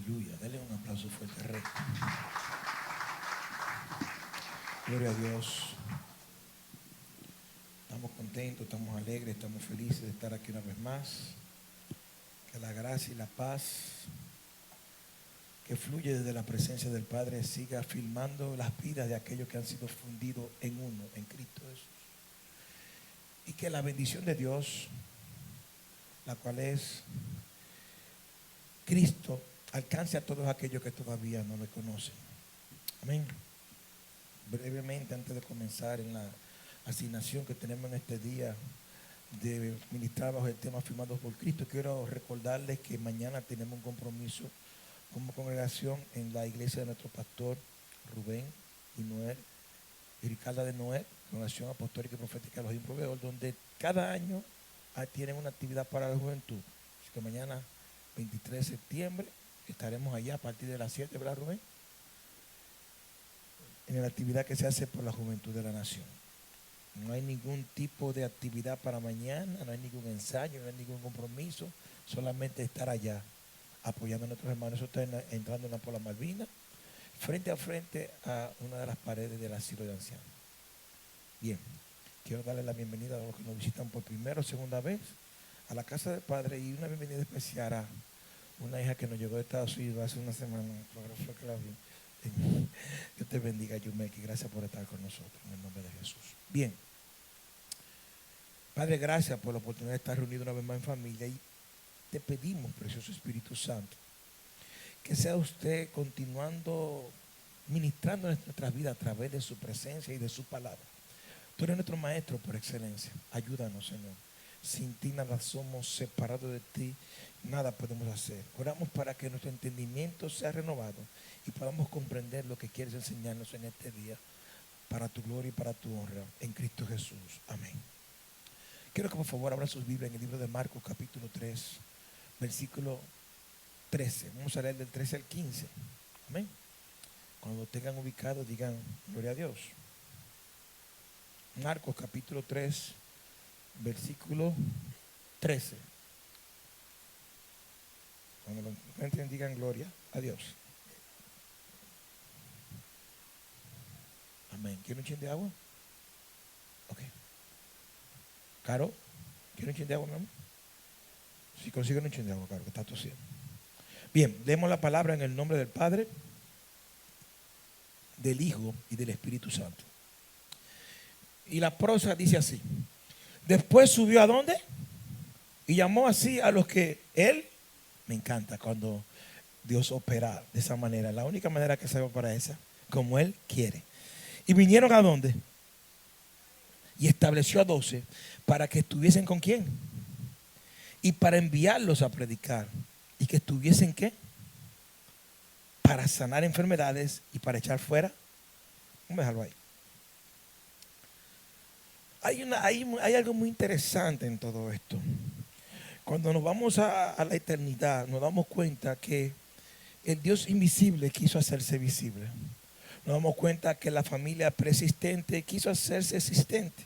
Aleluya. Dale un aplauso fuerte, Rey. Gloria a Dios. Estamos contentos, estamos alegres, estamos felices de estar aquí una vez más. Que la gracia y la paz que fluye desde la presencia del Padre siga filmando las vidas de aquellos que han sido fundidos en uno, en Cristo Jesús. Y que la bendición de Dios, la cual es Cristo, alcance a todos aquellos que todavía no lo conocen. Amén. Brevemente, antes de comenzar en la asignación que tenemos en este día de ministrar bajo el tema Firmados por Cristo, quiero recordarles que mañana tenemos un compromiso como congregación en la iglesia de nuestro pastor Rubén y Noel y Ricardo de Noel, Congregación Apostólica y Profética de los Proveedor, donde cada año tienen una actividad para la juventud. Así que mañana 23 de septiembre estaremos allá a partir de las 7, ¿verdad, Rubén? En la actividad que se hace por la juventud de la nación. No hay ningún tipo de actividad para mañana, no hay ningún ensayo, no hay ningún compromiso, solamente estar allá apoyando a nuestros hermanos. Eso está entrando en la Pola Malvina, frente a frente a una de las paredes del asilo de ancianos. Bien, quiero darle la bienvenida a los que nos visitan por primera o segunda vez a la casa del Padre y una bienvenida especial a una hija que nos llegó de Estados Unidos hace una semana. Dios te bendiga, Yumeki. Gracias por estar con nosotros en el nombre de Jesús. Bien, Padre, gracias por la oportunidad de estar reunidos una vez más en familia y te pedimos, precioso Espíritu Santo, que sea usted continuando ministrando en nuestras vidas a través de su presencia y de su palabra. Tú eres nuestro maestro por excelencia. Ayúdanos, Señor. Sin ti nada somos, separados de ti nada podemos hacer. Oramos para que nuestro entendimiento sea renovado y podamos comprender lo que quieres enseñarnos en este día para tu gloria y para tu honra en Cristo Jesús. Amén. Quiero que por favor abran sus Biblias en el libro de Marcos capítulo 3, versículo 13. Vamos a leer del 13 al 15. Amén. Cuando lo tengan ubicado digan gloria a Dios. Marcos capítulo 3, versículo 13. Cuando lo encuentren digan gloria a Dios. Amén. ¿Quieren un chin de agua? Ok. Caro, ¿quieren un chin de agua, mi amor? Si consiguen un chin de agua, Caro, que está tosiendo. Bien, leemos la palabra en el nombre del Padre, del Hijo y del Espíritu Santo. Y la prosa dice así. Después subió ¿a dónde? Y llamó así a los que él, me encanta cuando Dios opera de esa manera. La única manera que se para esa, como él quiere. Y vinieron ¿a dónde? Y estableció a 12 para que estuviesen ¿con quién? Y para enviarlos a predicar. ¿Y que estuviesen qué? Para sanar enfermedades y para echar fuera. Vamos a dejarlo ahí. Hay algo muy interesante en todo esto. Cuando nos vamos a la eternidad, nos damos cuenta que el Dios invisible quiso hacerse visible. Nos damos cuenta que la familia preexistente quiso hacerse existente.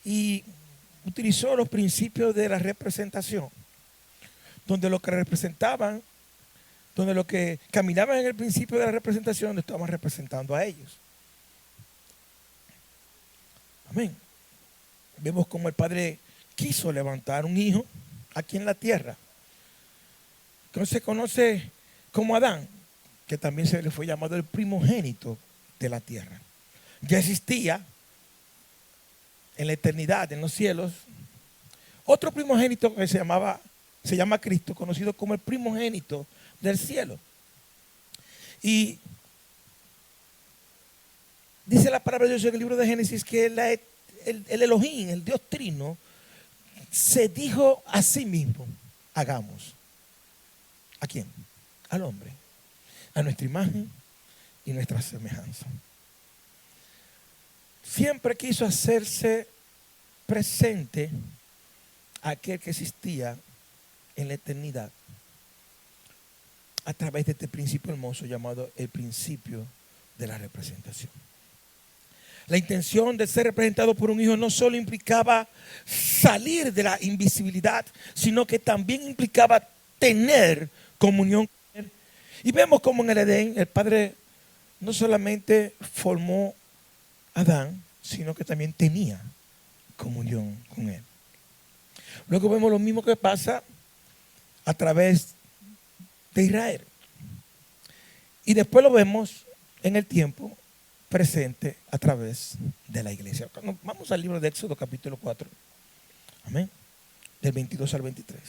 Y utilizó los principios de la representación, donde lo que representaban, donde lo que caminaban en el principio de la representación, lo estaban representando a ellos. Amén. Vemos como el Padre quiso levantar un hijo aquí en la tierra, que se conoce como Adán, que también se le fue llamado el primogénito de la tierra. Ya existía en la eternidad, en los cielos, otro primogénito que se llama Cristo, conocido como el primogénito del cielo. Y dice la palabra de Dios en el libro de Génesis que el Elohim, el Dios Trino, se dijo a sí mismo, hagamos. ¿A quién? Al hombre. A nuestra imagen y nuestra semejanza. Siempre quiso hacerse presente aquel que existía en la eternidad a través de este principio hermoso llamado el principio de la representación. La intención de ser representado por un hijo no solo implicaba salir de la invisibilidad, sino que también implicaba tener comunión con él Y vemos como en el Edén el Padre no solamente formó a Adán, sino que también tenía comunión con él. Luego vemos lo mismo que pasa a través de Israel. Y después lo vemos en el tiempo presente a través de la iglesia. Vamos al libro de Éxodo capítulo 4. Amén. Del 22 al 23.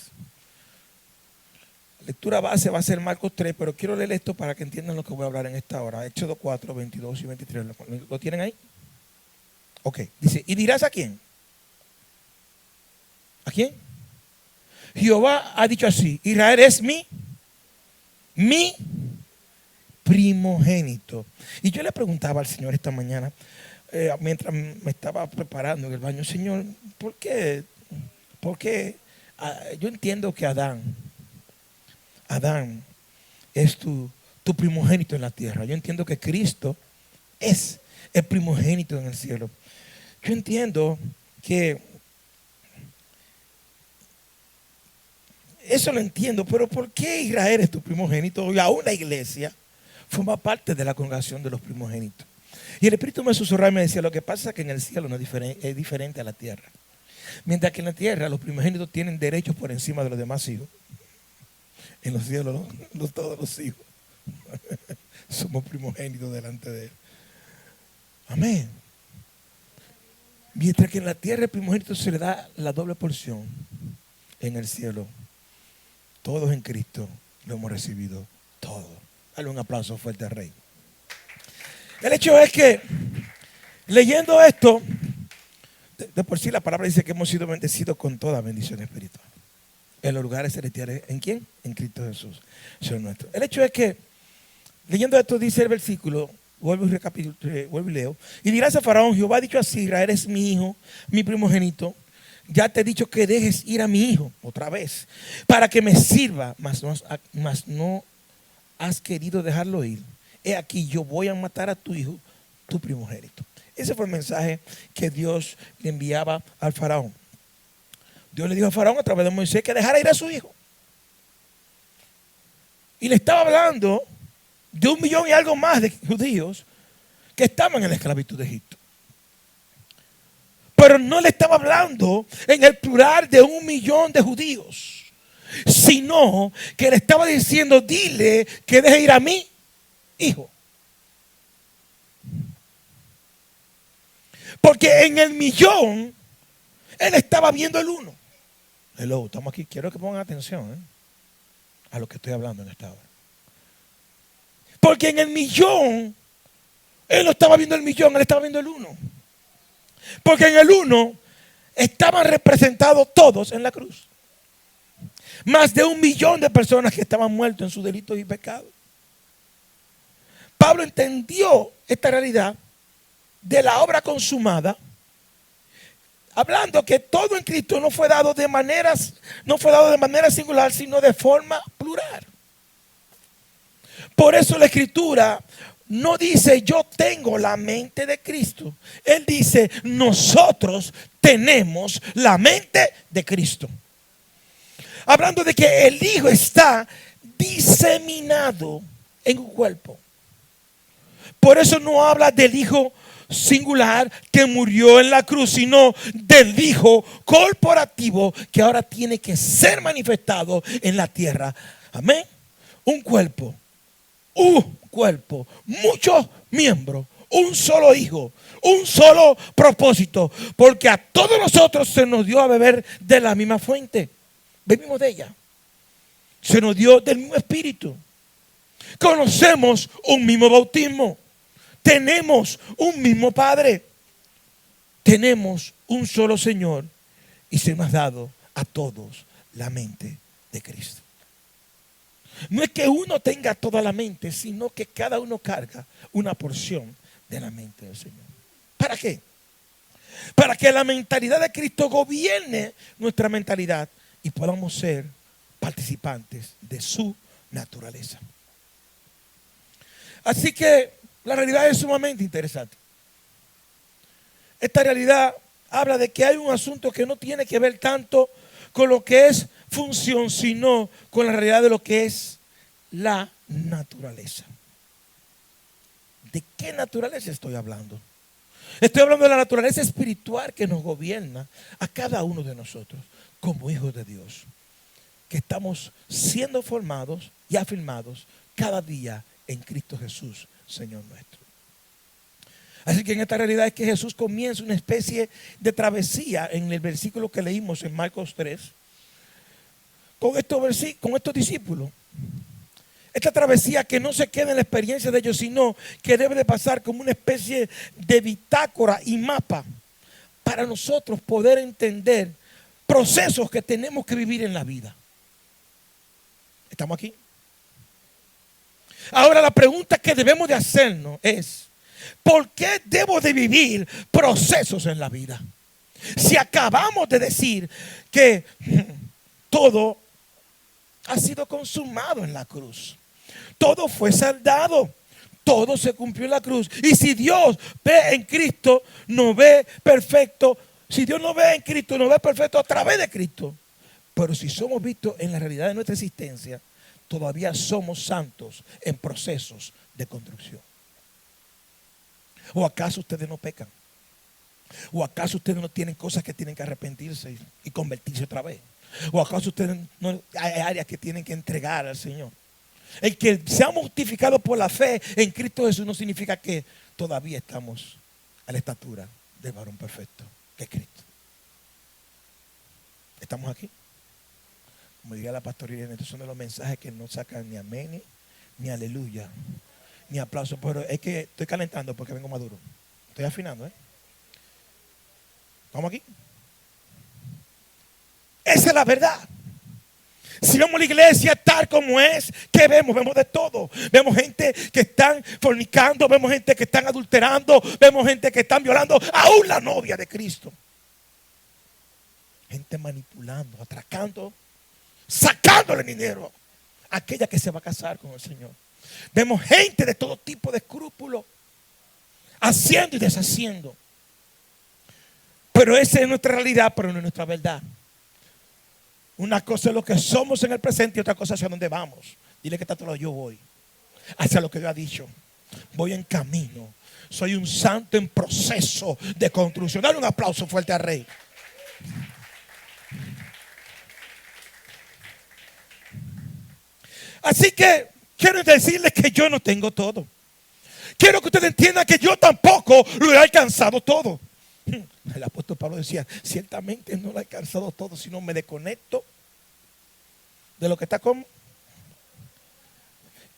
La lectura base va a ser Marcos 3, pero quiero leer esto para que entiendan lo que voy a hablar en esta hora. Éxodo 4, 22 y 23. ¿Lo tienen ahí? Ok. Dice, ¿y dirás a quién? ¿A quién? Jehová ha dicho así, Israel es mi primogénito. Y yo le preguntaba al Señor esta mañana, mientras me estaba preparando en el baño, Señor, ¿por qué? Porque yo entiendo que Adán es tu primogénito en la tierra. Yo entiendo que Cristo es el primogénito en el cielo. Yo entiendo que eso lo entiendo, pero ¿por qué Israel es tu primogénito? Y aún la iglesia forma parte de la congregación de los primogénitos. Y el Espíritu me susurraba y me decía, lo que pasa es que en el cielo no es diferente a la tierra. Mientras que en la tierra los primogénitos tienen derechos por encima de los demás hijos. En los cielos no todos los hijos somos primogénitos delante de Él. Amén. Mientras que en la tierra el primogénito se le da la doble porción, en el cielo todos en Cristo lo hemos recibido todo. Dale un aplauso fuerte al Rey. El hecho es que leyendo esto, de por sí la palabra dice que hemos sido bendecidos con toda bendición espiritual en los lugares celestiales. ¿En quién? En Cristo Jesús, Señor nuestro. El hecho es que leyendo esto dice el versículo, vuelvo y leo, y dirás a Faraón, Jehová ha dicho así, Israel es mi hijo, mi primogénito. Ya te he dicho que dejes ir a mi hijo otra vez para que me sirva, mas no has querido dejarlo ir. He aquí, yo voy a matar a tu hijo, tu primogénito. Ese fue el mensaje que Dios le enviaba al faraón. Dios le dijo a Faraón a través de Moisés que dejara ir a su hijo. Y le estaba hablando de 1 millón y algo más de judíos que estaban en la esclavitud de Egipto. Pero no le estaba hablando en el plural de 1 millón de judíos, sino que le estaba diciendo, dile que deje ir a mi hijo. Porque en el millón, él estaba viendo el uno. Hello, estamos aquí. Quiero que pongan atención a lo que estoy hablando en esta hora. Porque en el millón, él no estaba viendo el millón, él estaba viendo el uno. Porque en el uno estaban representados todos en la cruz. Más de 1 millón de personas que estaban muertos en sus delitos y pecados. Pablo entendió esta realidad de la obra consumada, hablando que todo en Cristo no fue dado de manera singular, sino de forma plural. Por eso la Escritura no dice yo tengo la mente de Cristo. Él dice nosotros tenemos la mente de Cristo. Hablando de que el Hijo está diseminado en un cuerpo. Por eso no habla del Hijo singular que murió en la cruz, sino del Hijo corporativo que ahora tiene que ser manifestado en la tierra. Amén. Un cuerpo, muchos miembros, un solo Hijo, un solo propósito, porque a todos nosotros se nos dio a beber de la misma fuente, bebimos de ella, se nos dio del mismo Espíritu, conocemos un mismo bautismo, tenemos un mismo Padre, tenemos un solo Señor y se nos ha dado a todos la mente de Cristo. No es que uno tenga toda la mente, sino que cada uno carga una porción de la mente del Señor. ¿Para qué? Para que la mentalidad de Cristo gobierne nuestra mentalidad y podamos ser participantes de su naturaleza. Así que la realidad es sumamente interesante. Esta realidad habla de que hay un asunto que no tiene que ver tanto con lo que es función, sino con la realidad de lo que es la naturaleza. ¿De qué naturaleza estoy hablando? Estoy hablando de la naturaleza espiritual que nos gobierna a cada uno de nosotros como hijos de Dios, que estamos siendo formados y afirmados cada día en Cristo Jesús, Señor nuestro. Así que en esta realidad es que Jesús comienza una especie de travesía en el versículo que leímos en Marcos 3 con estos discípulos. Esta travesía que no se queda en la experiencia de ellos, sino que debe de pasar como una especie de bitácora y mapa para nosotros poder entender procesos que tenemos que vivir en la vida. ¿Estamos aquí? Ahora la pregunta que debemos de hacernos es: ¿por qué debo de vivir procesos en la vida? Si acabamos de decir que todo ha sido consumado en la cruz. Todo fue saldado. Todo se cumplió en la cruz. Y si Dios ve en Cristo, nos ve perfecto. Si Dios nos ve en Cristo, nos ve perfecto a través de Cristo. Pero si somos vistos en la realidad de nuestra existencia, todavía somos santos en procesos de construcción. ¿O acaso ustedes no pecan? ¿O acaso ustedes no tienen cosas que tienen que arrepentirse y convertirse otra vez? ¿O acaso ustedes no hay áreas que tienen que entregar al Señor? El que seamos justificados por la fe en Cristo Jesús no significa que todavía estamos a la estatura del varón perfecto, que es Cristo. ¿Estamos aquí? Como diría la pastora Irene, estos son de los mensajes que no sacan ni amén, ni aleluya, ni aplauso. Pero es que estoy calentando porque vengo maduro. Estoy afinando, ¿Estamos aquí? Esa es la verdad. Si vemos la iglesia tal como es, ¿qué vemos? Vemos de todo. Vemos gente que están fornicando, vemos gente que están adulterando, vemos gente que están violando aún la novia de Cristo. Gente manipulando, atracando, sacándole dinero a aquella que se va a casar con el Señor. Vemos gente de todo tipo de escrúpulos, haciendo y deshaciendo. Pero esa es nuestra realidad, pero no es nuestra verdad. Una cosa es lo que somos en el presente y otra cosa hacia dónde vamos. Dile que está todo, yo voy hacia lo que Dios ha dicho. Voy en camino. Soy un santo en proceso de construcción. Dale un aplauso fuerte al Rey. Así que quiero decirles que yo no tengo todo. Quiero que ustedes entiendan que yo tampoco lo he alcanzado todo. El apóstol Pablo decía: ciertamente no lo he alcanzado todo, sino me desconecto de lo que está como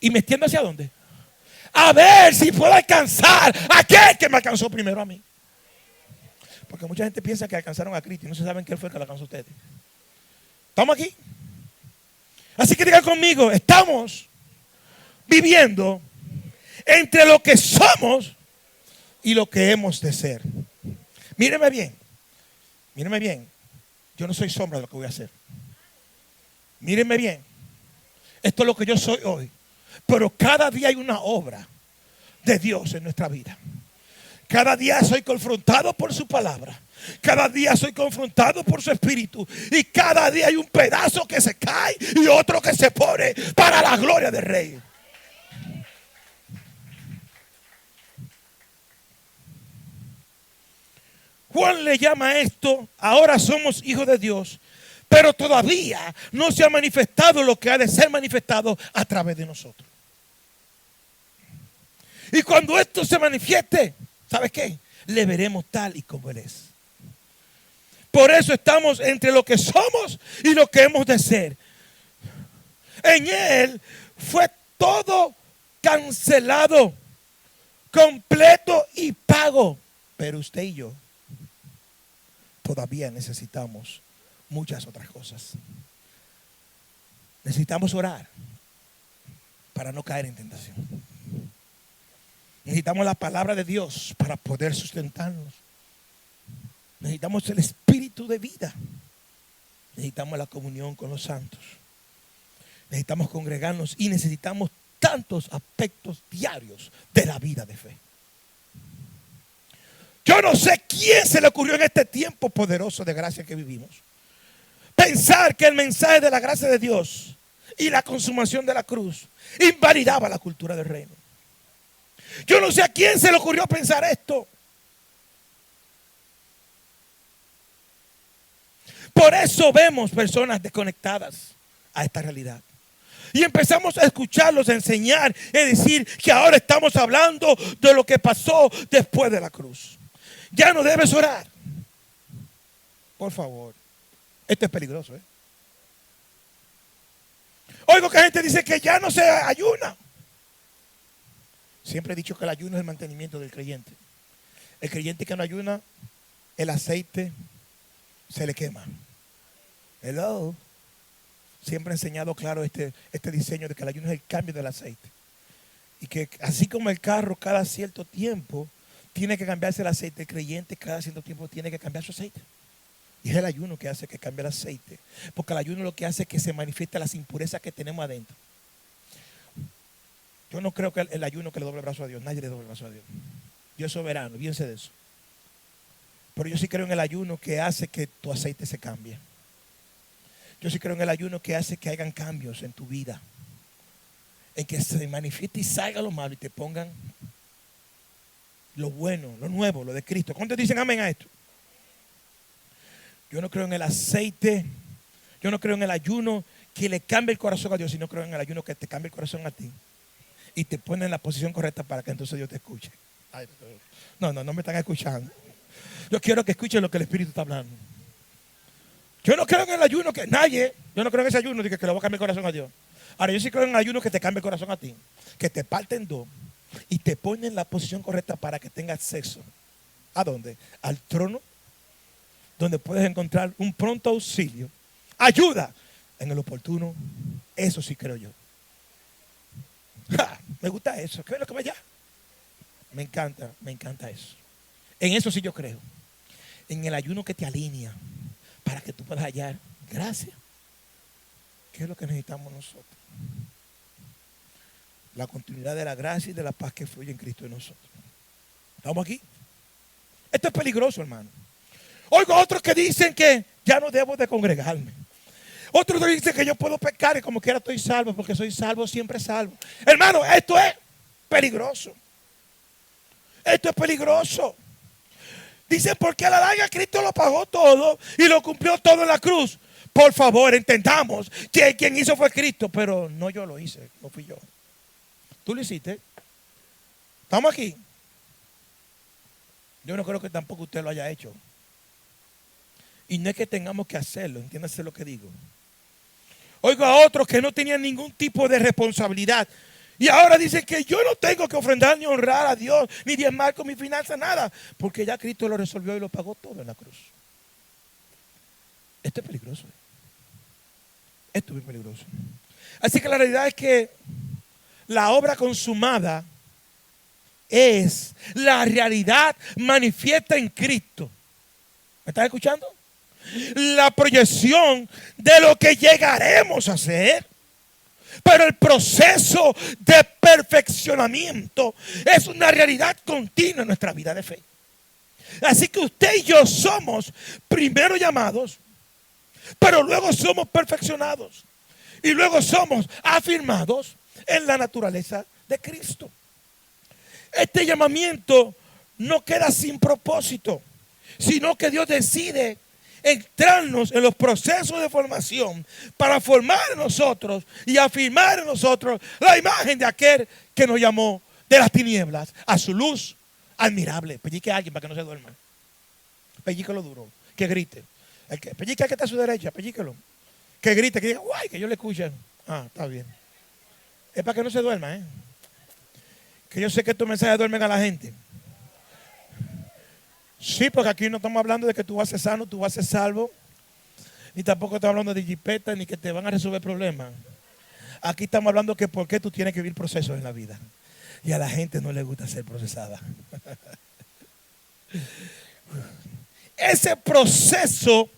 y me extiendo hacia dónde. A ver si puedo alcanzar a aquel que me alcanzó primero a mí. Porque mucha gente piensa que alcanzaron a Cristo y no se saben quién fue el que lo alcanzó a ustedes. ¿Estamos aquí? Así que digan conmigo: estamos viviendo entre lo que somos y lo que hemos de ser. Míreme bien. Míreme bien. Yo no soy sombra de lo que voy a hacer. Mírenme bien. Esto es lo que yo soy hoy. Pero cada día hay una obra de Dios en nuestra vida. Cada día soy confrontado por su palabra. Cada día soy confrontado por su espíritu. Y cada día hay un pedazo que se cae y otro que se pone para la gloria del Rey. Juan le llama a esto: ahora somos hijos de Dios, pero todavía no se ha manifestado lo que ha de ser manifestado a través de nosotros. Y cuando esto se manifieste, ¿sabes qué? Le veremos tal y como Él es. Por eso estamos entre lo que somos y lo que hemos de ser. En Él fue todo cancelado, completo y pago. Pero usted y yo todavía necesitamos muchas otras cosas. Necesitamos orar para no caer en tentación. Necesitamos la palabra de Dios para poder sustentarnos. Necesitamos el espíritu de vida. Necesitamos la comunión con los santos. Necesitamos congregarnos y necesitamos tantos aspectos diarios de la vida de fe. Yo no sé quién se le ocurrió en este tiempo poderoso de gracia que vivimos pensar que el mensaje de la gracia de Dios y la consumación de la cruz invalidaba la cultura del reino. Yo no sé a quién se le ocurrió pensar esto. Por eso vemos personas desconectadas a esta realidad. Y empezamos a escucharlos, a enseñar, y decir que ahora estamos hablando de lo que pasó después de la cruz. Ya no debes orar. Por favor. Esto es peligroso, ¿eh? Oigo que gente dice que ya no se ayuna. Siempre he dicho que el ayuno es el mantenimiento del creyente. El creyente que no ayuna, el aceite se le quema. Hello. Siempre he enseñado claro este diseño de que el ayuno es el cambio del aceite. Y que así como el carro cada cierto tiempo tiene que cambiarse el aceite, el creyente cada cierto tiempo tiene que cambiar su aceite. Y es el ayuno que hace que cambie el aceite. Porque el ayuno lo que hace es que se manifiesta las impurezas que tenemos adentro. Yo no creo que el ayuno que le doble el brazo a Dios. Nadie le doble el brazo a Dios. Dios es soberano, fíjense de eso. Pero yo sí creo en el ayuno que hace que tu aceite se cambie. Yo sí creo en el ayuno que hace que hagan cambios en tu vida. En que se manifieste y salga lo malo y te pongan lo bueno, lo nuevo, lo de Cristo. ¿Cuántos dicen amén a esto? Yo no creo en el aceite. Yo no creo en el ayuno que le cambie el corazón a Dios, sino creo en el ayuno que te cambie el corazón a ti y te pone en la posición correcta para que entonces Dios te escuche. Ay, no me están escuchando. Yo quiero que escuchen lo que el Espíritu está hablando. Yo no creo en el ayuno que nadie, yo no creo en ese ayuno de que le voy a cambiar el corazón a Dios. Ahora, yo sí creo en el ayuno que te cambie el corazón a ti, que te parte en dos y te pone en la posición correcta para que tengas acceso. ¿A dónde? Al trono, donde puedes encontrar un pronto auxilio, ayuda en el oportuno. Eso sí creo yo. Me gusta eso. ¿Qué es lo que me llama? Me encanta eso. En eso sí yo creo. En el ayuno que te alinea para que tú puedas hallar gracia. ¿Qué es lo que necesitamos nosotros? La continuidad de la gracia y de la paz que fluye en Cristo en nosotros. ¿Estamos aquí? Esto es peligroso, hermano. Oigo otros que dicen que ya no debo de congregarme. Otros dicen que yo puedo pecar y como quiera estoy salvo, porque soy salvo, siempre salvo. Hermano, esto es peligroso. Esto es peligroso. Dicen, porque a la larga Cristo lo pagó todo y lo cumplió todo en la cruz. Por favor, entendamos que quien hizo fue Cristo, pero no yo lo hice, no fui yo. Tú lo hiciste. ¿Estamos aquí? Yo no creo que tampoco usted lo haya hecho. Y no es que tengamos que hacerlo, entiéndase lo que digo. Oigo a otros que no tenían ningún tipo de responsabilidad. Y ahora dicen que yo no tengo que ofrendar ni honrar a Dios, ni diezmar con mi finanza, nada. Porque ya Cristo lo resolvió y lo pagó todo en la cruz. Esto es peligroso. Esto es muy peligroso. Así que la realidad es que la obra consumada es la realidad manifiesta en Cristo. ¿Me estás escuchando? La proyección de lo que llegaremos a ser. Pero el proceso de perfeccionamiento es una realidad continua en nuestra vida de fe. Así que usted y yo somos primero llamados, pero luego somos perfeccionados. Y luego somos afirmados en la naturaleza de Cristo. Este llamamiento no queda sin propósito, sino que Dios decide entrarnos en los procesos de formación para formar en nosotros y afirmar en nosotros la imagen de aquel que nos llamó de las tinieblas a su luz admirable. Pellique a alguien para que no se duerma. Pellíquelo duro, que grite. Pellique al que está a su derecha, pellíquelo. Que grite, que diga, guay, que yo le escuche. Ah, está bien. Es para que no se duerma, ¿eh? Que yo sé que estos mensajes duermen a la gente. Sí, porque aquí no estamos hablando de que tú vas a ser sano, tú vas a ser salvo. Ni tampoco estamos hablando de jipeta, ni que te van a resolver problemas. Aquí estamos hablando que por qué tú tienes que vivir procesos en la vida. Y a la gente no le gusta ser procesada. Ese proceso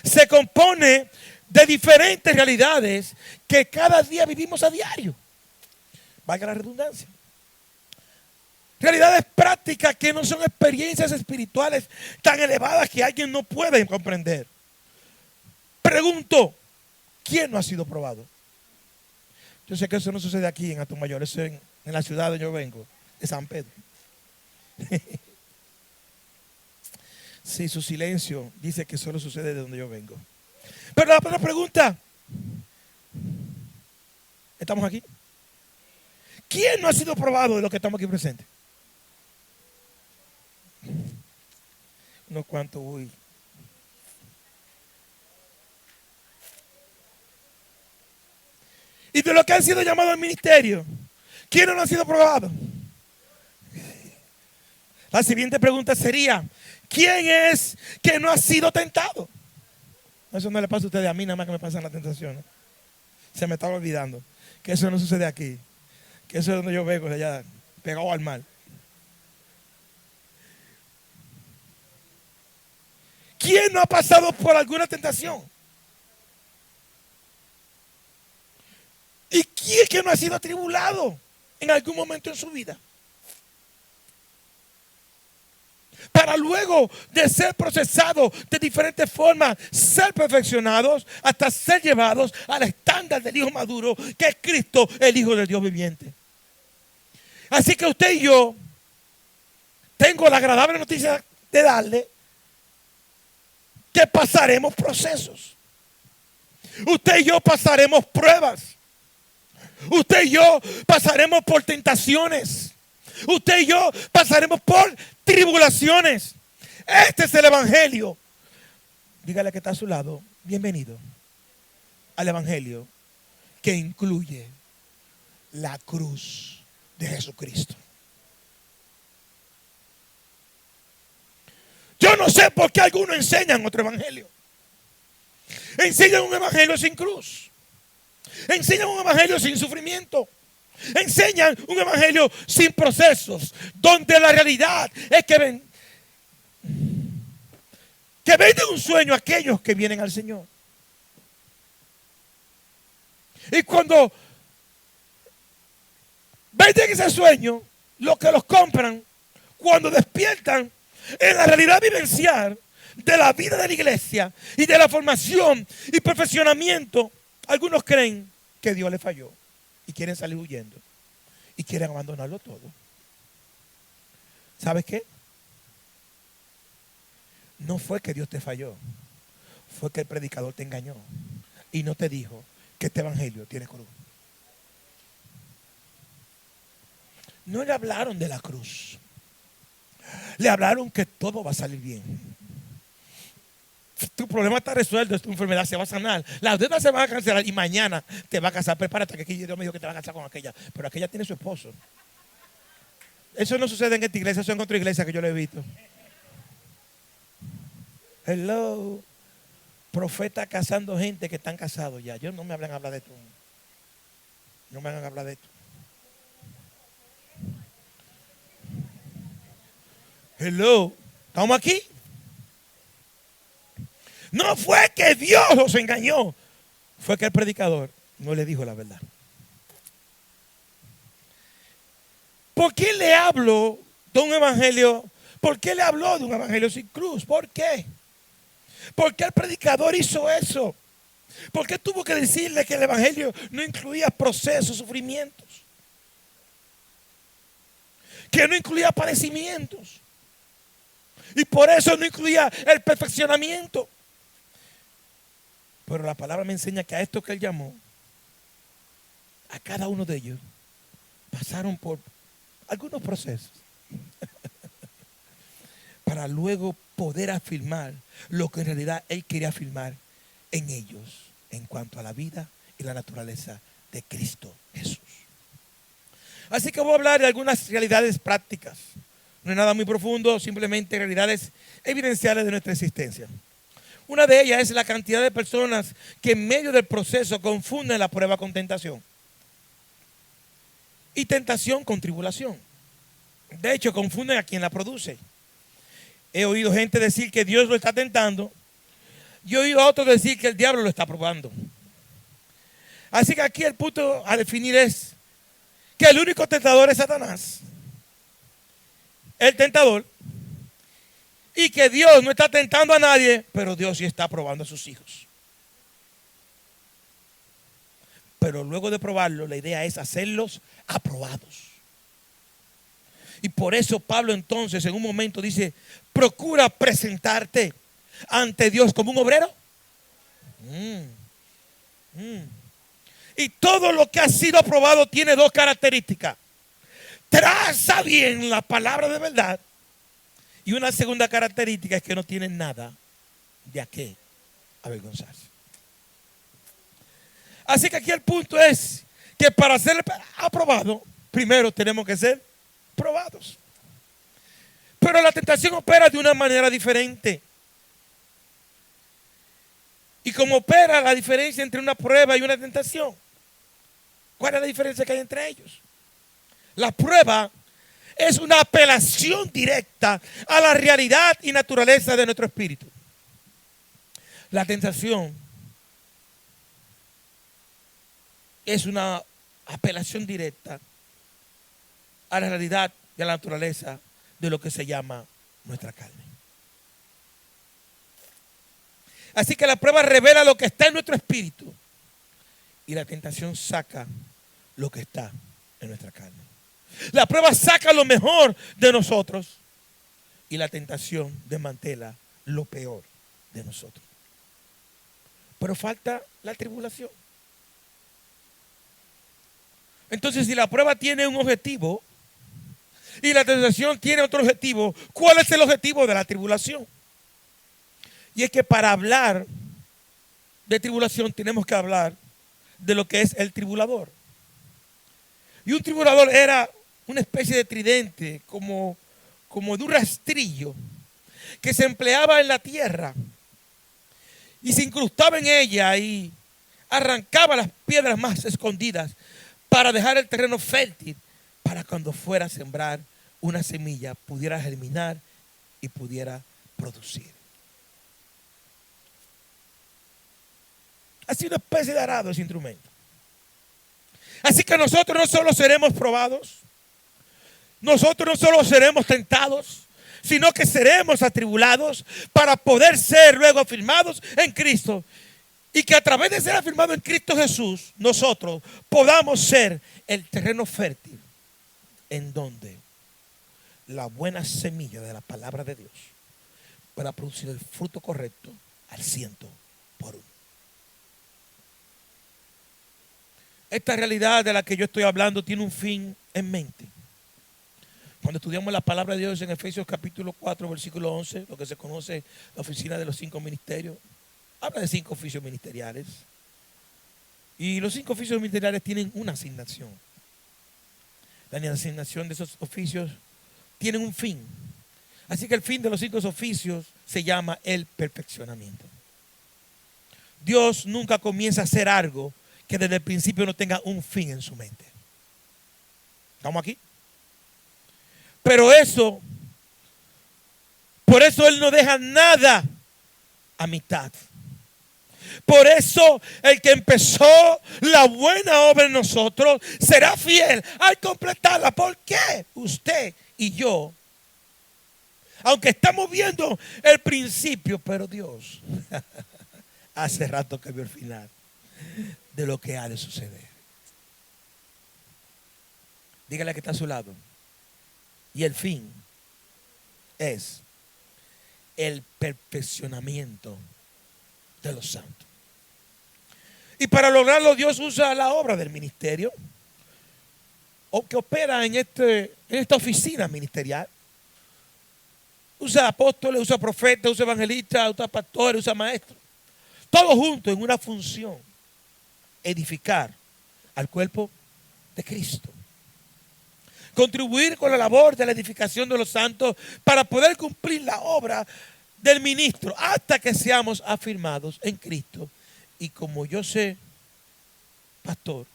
se compone de diferentes realidades que cada día vivimos a diario. Valga la redundancia. Realidades prácticas que no son experiencias espirituales tan elevadas que alguien no puede comprender. Pregunto, ¿quién no ha sido probado? Yo sé que eso no sucede aquí en Atomayor, eso es en la ciudad donde yo vengo, de San Pedro. Sí, su silencio dice que solo sucede de donde yo vengo. Pero la primera pregunta, ¿estamos aquí? ¿Quién no ha sido probado de los que estamos aquí presentes? Unos cuantos, uy. Y de los que han sido llamados al ministerio, ¿quiénes no han sido probados? La siguiente pregunta sería, ¿quién es que no ha sido tentado? Eso no le pasa a ustedes, a mí nada más que me pasan las tentaciones. Se me estaba olvidando que eso no sucede aquí, que eso es donde yo vengo, allá pegado al mar. ¿Quién no ha pasado por alguna tentación? ¿Y quién que no ha sido atribulado en algún momento en su vida? Para luego de ser procesados de diferentes formas, ser perfeccionados hasta ser llevados al estándar del Hijo maduro, que es Cristo, el Hijo del Dios viviente. Así que usted y yo tengo la agradable noticia de darle que pasaremos procesos. Usted y yo pasaremos pruebas. Usted y yo pasaremos por tentaciones. Usted y yo pasaremos por tribulaciones. Este es el Evangelio. Dígale que está a su lado, bienvenido al Evangelio que incluye la cruz de Jesucristo. Yo no sé por qué algunos enseñan otro evangelio. Enseñan un evangelio sin cruz. Enseñan un evangelio sin sufrimiento. Enseñan un evangelio sin procesos, donde la realidad es que venden un sueño a aquellos que vienen al Señor. Y cuando venden ese sueño, los que los compran, cuando despiertan en la realidad vivencial de la vida de la iglesia y de la formación y perfeccionamiento, algunos creen que Dios les falló y quieren salir huyendo y quieren abandonarlo todo. ¿Sabes qué? No fue que Dios te falló, fue que el predicador te engañó y no te dijo que este evangelio tiene cruz. No le hablaron de la cruz. Le hablaron que todo va a salir bien. Tu problema está resuelto, tu enfermedad se va a sanar. Las deudas se van a cancelar y mañana te va a casar. Prepárate que aquí Dios me dijo que te va a casar con aquella. Pero aquella tiene su esposo. Eso no sucede en esta iglesia, eso en otra iglesia que yo lo he visto. Hello. Profeta casando gente que están casados ya. Yo no me hablan a hablar de esto. No me hagan hablar de esto. Hello. ¿Estamos aquí? No fue que Dios los engañó. Fue que el predicador no le dijo la verdad. ¿Por qué le hablo de un evangelio? ¿Por qué le habló de un evangelio sin cruz? ¿Por qué? ¿Por qué el predicador hizo eso? ¿Por qué tuvo que decirle que el evangelio no incluía procesos, sufrimientos? Que no incluía padecimientos. Y por eso no incluía el perfeccionamiento. Pero la palabra me enseña que a estos que él llamó, a cada uno de ellos, pasaron por algunos procesos. Para luego poder afirmar lo que en realidad él quería afirmar en ellos, en cuanto a la vida y la naturaleza de Cristo Jesús. Así que voy a hablar de algunas realidades prácticas. No es nada muy profundo, simplemente realidades evidenciales de nuestra existencia. Una de ellas es la cantidad de personas que en medio del proceso confunden la prueba con tentación. Y tentación con tribulación. De hecho, confunden a quien la produce. He oído gente decir que Dios lo está tentando. Y he oído a otros decir que el diablo lo está probando. Así que aquí el punto a definir es que el único tentador es Satanás. El tentador. Y que Dios no está tentando a nadie, pero Dios sí está probando a sus hijos. Pero luego de probarlo, la idea es hacerlos aprobados. Y por eso Pablo entonces en un momento dice, procura presentarte ante Dios como un obrero. Y todo lo que ha sido aprobado tiene dos características. Traza bien la palabra de verdad. Y una segunda característica es que no tiene nada de a qué avergonzarse. Así que aquí el punto es que para ser aprobado, primero tenemos que ser probados. Pero la tentación opera de una manera diferente. ¿Y cómo opera la diferencia entre una prueba y una tentación? ¿Cuál es la diferencia que hay entre ellos? La prueba es una apelación directa a la realidad y naturaleza de nuestro espíritu. La tentación es una apelación directa a la realidad y a la naturaleza de lo que se llama nuestra carne. Así que la prueba revela lo que está en nuestro espíritu y la tentación saca lo que está en nuestra carne. La prueba saca lo mejor de nosotros y la tentación desmantela lo peor de nosotros. Pero falta la tribulación. Entonces, si la prueba tiene un objetivo y la tentación tiene otro objetivo, ¿cuál es el objetivo de la tribulación? Y es que para hablar de tribulación tenemos que hablar de lo que es el tribulador. Y un tribulador era una especie de tridente, como de un rastrillo, que se empleaba en la tierra y se incrustaba en ella y arrancaba las piedras más escondidas para dejar el terreno fértil para cuando fuera a sembrar una semilla pudiera germinar y pudiera producir. Así una especie de arado ese instrumento. Así que nosotros no solo seremos probados, nosotros no solo seremos tentados, sino que seremos atribulados para poder ser luego afirmados en Cristo. Y que a través de ser afirmados en Cristo Jesús, nosotros podamos ser el terreno fértil en donde la buena semilla de la palabra de Dios pueda producir el fruto correcto al 100%. Esta realidad de la que yo estoy hablando tiene un fin en mente. Cuando estudiamos la palabra de Dios en Efesios capítulo 4, versículo 11, lo que se conoce la oficina de los 5 ministerios, habla de 5 oficios ministeriales. Y los 5 oficios ministeriales tienen una asignación. La asignación de esos oficios tiene un fin. Así que el fin de los 5 oficios se llama el perfeccionamiento. Dios nunca comienza a hacer algo que desde el principio no tenga un fin en su mente. ¿Estamos aquí? Pero por eso Él no deja nada a mitad. Por eso el que empezó la buena obra en nosotros será fiel al completarla. ¿Por qué? Usted y yo, aunque estamos viendo el principio, pero Dios hace rato que vio el final de lo que ha de suceder. Dígale que está a su lado. Y el fin es el perfeccionamiento de los santos. Y para lograrlo Dios usa la obra del ministerio o que opera en esta oficina ministerial. Usa apóstoles, usa profetas, usa evangelistas, usa pastores, usa maestros. Todos juntos en una función: edificar al cuerpo de Cristo. Contribuir con la labor de la edificación de los santos para poder cumplir la obra del ministro hasta que seamos afirmados en Cristo. Y como yo sé, pastor,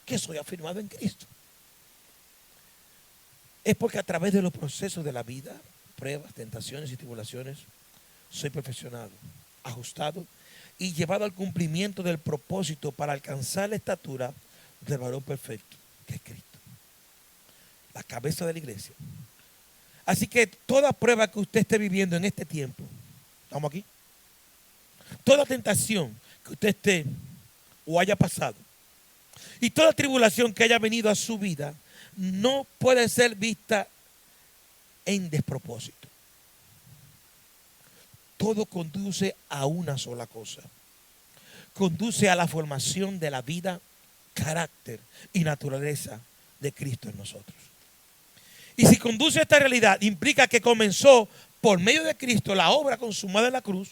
que soy afirmado en Cristo, es porque a través de los procesos de la vida, pruebas, tentaciones y tribulaciones, soy perfeccionado, ajustado y llevado al cumplimiento del propósito para alcanzar la estatura del varón perfecto, que es Cristo, la cabeza de la iglesia. Así que toda prueba que usted esté viviendo en este tiempo, ¿estamos aquí? Toda tentación que usted esté o haya pasado, y toda tribulación que haya venido a su vida no puede ser vista en despropósito. Todo conduce a una sola cosa. Conduce a la formación de la vida, carácter y naturaleza de Cristo en nosotros. Y si conduce a esta realidad, implica que comenzó por medio de Cristo la obra consumada en la cruz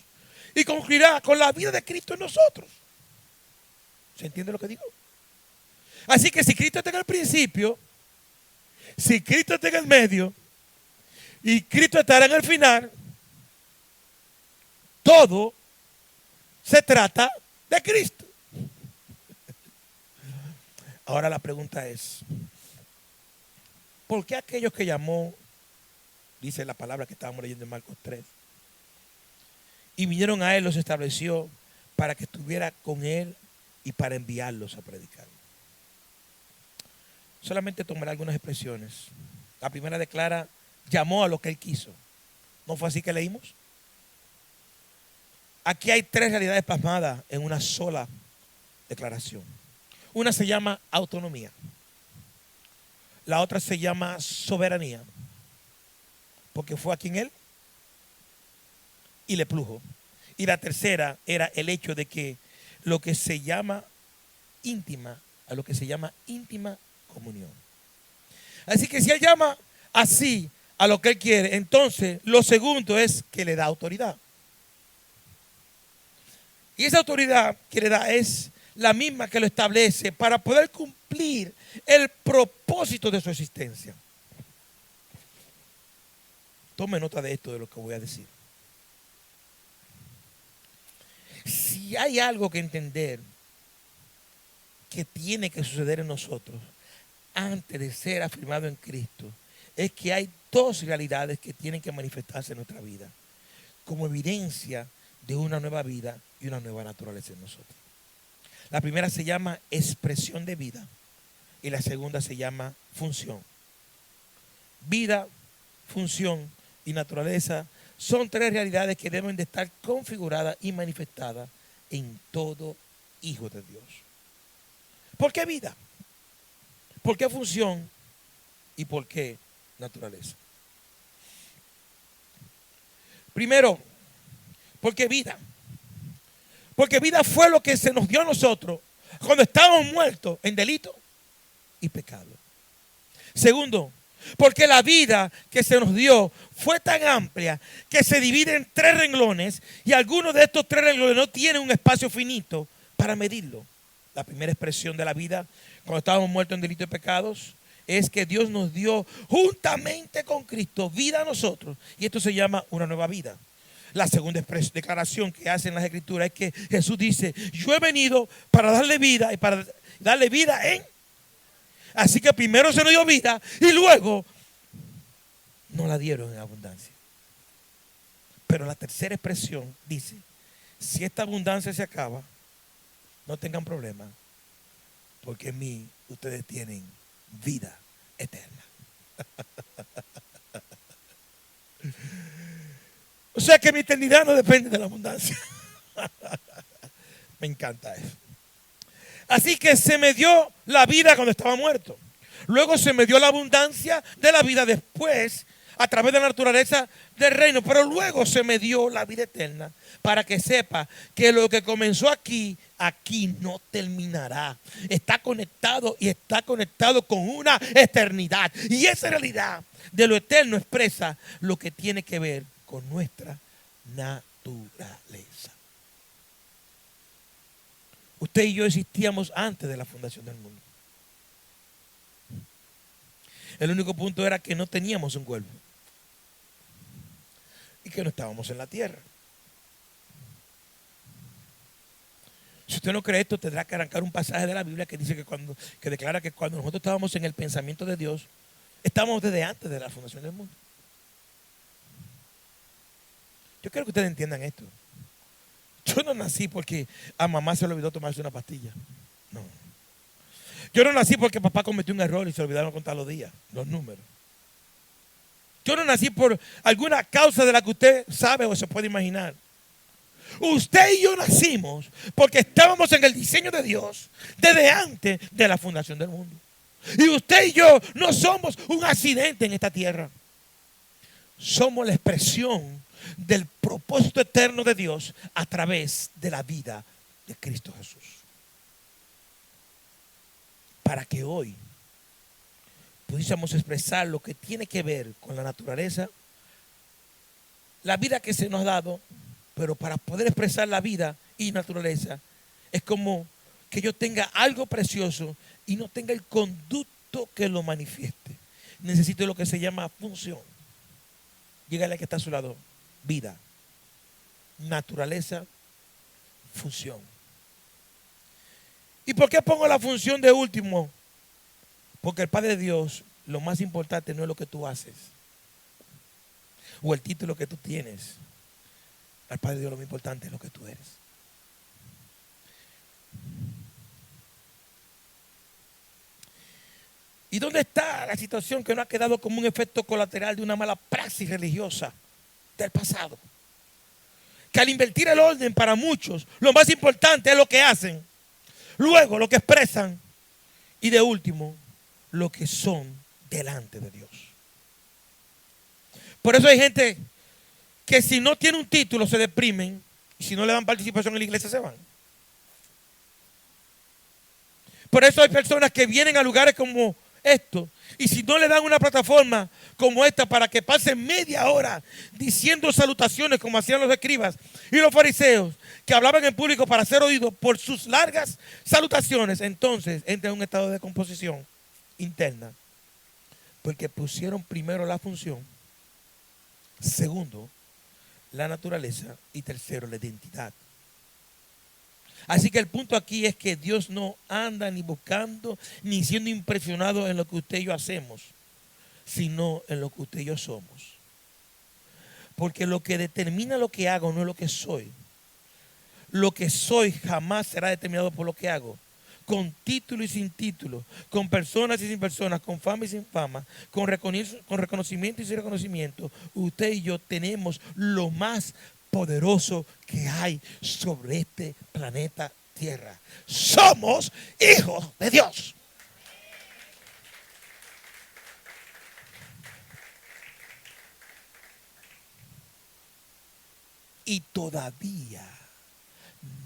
y concluirá con la vida de Cristo en nosotros. ¿Se entiende lo que digo? Así que si Cristo está en el principio, si Cristo está en el medio y Cristo estará en el final, todo se trata de Cristo. Ahora la pregunta es, ¿por qué aquellos que llamó, dice la palabra que estábamos leyendo en Marcos 3, y vinieron a él, los estableció para que estuviera con él y para enviarlos a predicar? Solamente tomaré algunas expresiones. La primera declara, llamó a lo que él quiso. ¿No fue así que leímos? Aquí hay tres realidades plasmadas en una sola declaración. Una se llama autonomía. La otra se llama soberanía, porque fue a quien él y le plujo. Y la tercera era el hecho de que lo que se llama íntima, a lo que se llama íntima comunión. Así que si él llama así a lo que él quiere, entonces lo segundo es que le da autoridad. Y esa autoridad que le da es la misma que lo establece para poder cumplir el propósito de su existencia. Tome nota de esto, de lo que voy a decir. Si hay algo que entender que tiene que suceder en nosotros antes de ser afirmado en Cristo, es que hay dos realidades que tienen que manifestarse en nuestra vida como evidencia de una nueva vida y una nueva naturaleza en nosotros. La primera se llama expresión de vida y la segunda se llama función. Vida, función y naturaleza son tres realidades que deben de estar configuradas y manifestadas en todo hijo de Dios. ¿Por qué vida? ¿Por qué función? ¿Y por qué naturaleza? Primero, porque vida. Porque vida fue lo que se nos dio a nosotros cuando estábamos muertos en delito y pecado. Segundo, porque la vida que se nos dio fue tan amplia que se divide en tres renglones y algunos de estos tres renglones no tienen un espacio finito para medirlo. La primera expresión de la vida cuando estábamos muertos en delito y pecados es que Dios nos dio juntamente con Cristo vida a nosotros y esto se llama una nueva vida. La segunda declaración que hacen las Escrituras es que Jesús dice, yo he venido para darle vida y para darle vida en. Así que primero se nos dio vida y luego nos la dieron en abundancia. Pero la tercera expresión dice, si esta abundancia se acaba, no tengan problema, porque en mí ustedes tienen vida eterna. O sea que mi eternidad no depende de la abundancia. Me encanta eso. Así que se me dio la vida cuando estaba muerto. Luego se me dio la abundancia de la vida después a través de la naturaleza del reino. Pero luego se me dio la vida eterna para que sepa que lo que comenzó aquí, aquí no terminará. Está conectado y está conectado con una eternidad. Y esa realidad de lo eterno expresa lo que tiene que ver con nuestra naturaleza. Usted y yo existíamos antes de la fundación del mundo. El único punto era que no teníamos un cuerpo y que no estábamos en la tierra. Si usted no cree esto, tendrá que arrancar un pasaje de la Biblia que dice que declara que cuando nosotros estábamos en el pensamiento de Dios, estábamos desde antes de la fundación del mundo. Yo quiero que ustedes entiendan esto. Yo no nací porque a mamá se le olvidó tomarse una pastilla. No. Yo no nací porque papá cometió un error y se olvidaron contar los días, los números. Yo no nací por alguna causa de la que usted sabe o se puede imaginar. Usted y yo nacimos porque estábamos en el diseño de Dios desde antes de la fundación del mundo. Y usted y yo no somos un accidente en esta tierra. Somos la expresión del propósito eterno de Dios a través de la vida de Cristo Jesús. Para que hoy pudiésemos expresar lo que tiene que ver con la naturaleza, la vida que se nos ha dado, pero para poder expresar la vida y naturaleza, es como que yo tenga algo precioso y no tenga el conducto que lo manifieste. Necesito lo que se llama función. Dígale que está a su lado. Vida, naturaleza, función. ¿Y por qué pongo la función de último? Porque el Padre de Dios, lo más importante no es lo que tú haces o el título que tú tienes. Al Padre de Dios lo más importante es lo que tú eres. ¿Y dónde está la situación que no ha quedado como un efecto colateral de una mala praxis religiosa del pasado? Que al invertir el orden para muchos, lo más importante es lo que hacen, luego lo que expresan y de último, lo que son delante de Dios. Por eso hay gente que si no tiene un título se deprimen y si no le dan participación en la iglesia se van. Por eso hay personas que vienen a lugares como esto y si no le dan una plataforma como esta para que pasen media hora diciendo salutaciones como hacían los escribas y los fariseos que hablaban en público para ser oídos por sus largas salutaciones, entonces entra en un estado de descomposición interna porque pusieron primero la función, segundo la naturaleza y tercero la identidad. Así que el punto aquí es que Dios no anda ni buscando ni siendo impresionado en lo que usted y yo hacemos, sino en lo que usted y yo somos. Porque lo que determina lo que hago no es lo que soy. Lo que soy jamás será determinado por lo que hago. Con título y sin título, con personas y sin personas, con fama y sin fama, con reconocimiento y sin reconocimiento, usted y yo tenemos lo más poderoso que hay sobre este planeta Tierra. Somos hijos de Dios. Y todavía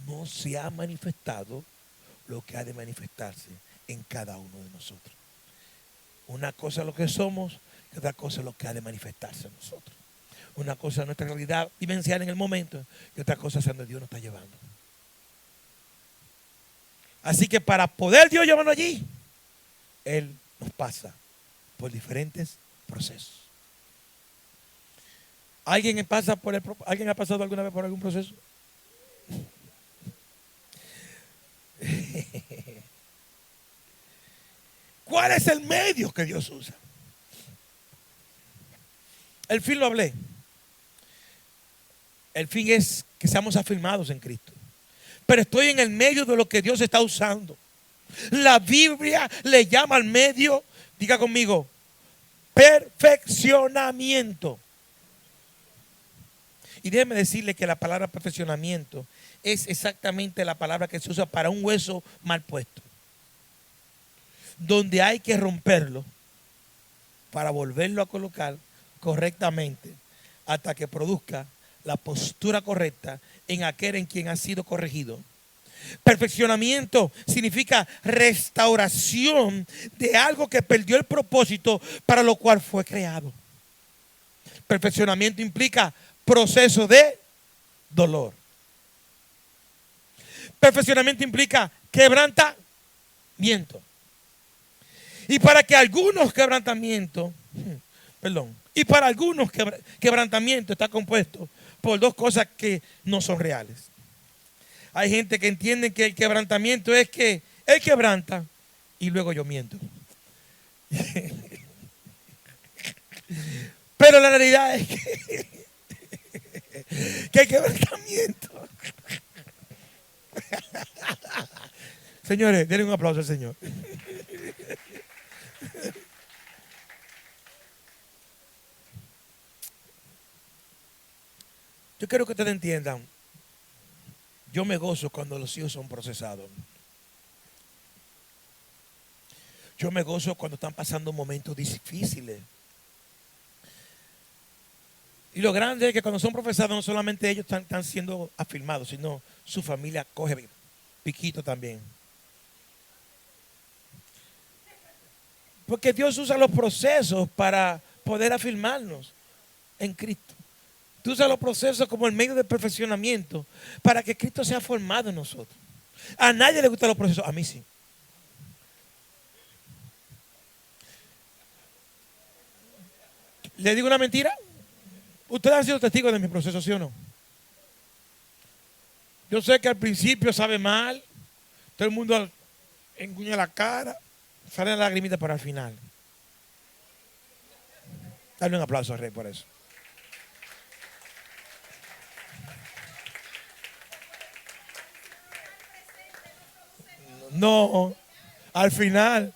no se ha manifestado lo que ha de manifestarse en cada uno de nosotros. Una cosa es lo que somos, y otra cosa es lo que ha de manifestarse en nosotros. Una cosa es nuestra realidad vivencial en el momento y otra cosa es donde Dios nos está llevando. Así que para poder Dios llevarnos allí, Él nos pasa por diferentes procesos. ¿Alguien ha pasado alguna vez por algún proceso? ¿Cuál es el medio que Dios usa? El fin lo hablé. El fin es que seamos afirmados en Cristo. Pero estoy en el medio de lo que Dios está usando. La Biblia le llama al medio, diga conmigo, perfeccionamiento. Y déjeme decirle que la palabra perfeccionamiento es exactamente la palabra que se usa para un hueso mal puesto. Donde hay que romperlo para volverlo a colocar correctamente hasta que produzca la postura correcta en aquel en quien ha sido corregido. Perfeccionamiento significa restauración de algo que perdió el propósito para lo cual fue creado. Perfeccionamiento implica proceso de dolor. Perfeccionamiento implica quebrantamiento. Y para algunos quebrantamientos está compuesto por dos cosas que no son reales. Hay gente que entiende que el quebrantamiento es que él quebranta y luego yo miento. Pero la realidad es que el quebrantamiento. Señores, denle un aplauso al Señor. Yo quiero que ustedes entiendan Yo me gozo cuando los hijos son procesados. Yo me gozo cuando están pasando momentos difíciles. Y lo grande es que cuando son procesados no solamente ellos están siendo afirmados, sino su familia coge piquito también. Porque Dios usa los procesos para poder afirmarnos en Cristo. Tú usas los procesos como el medio de perfeccionamiento para que Cristo sea formado en nosotros. A nadie le gustan los procesos, a mí sí. ¿Le digo una mentira? Ustedes han sido testigos de mi proceso, ¿sí o no? Yo sé que al principio sabe mal, todo el mundo enguña la cara, salen las lagrimitas para el final. Dale un aplauso al Rey por eso. No, al final.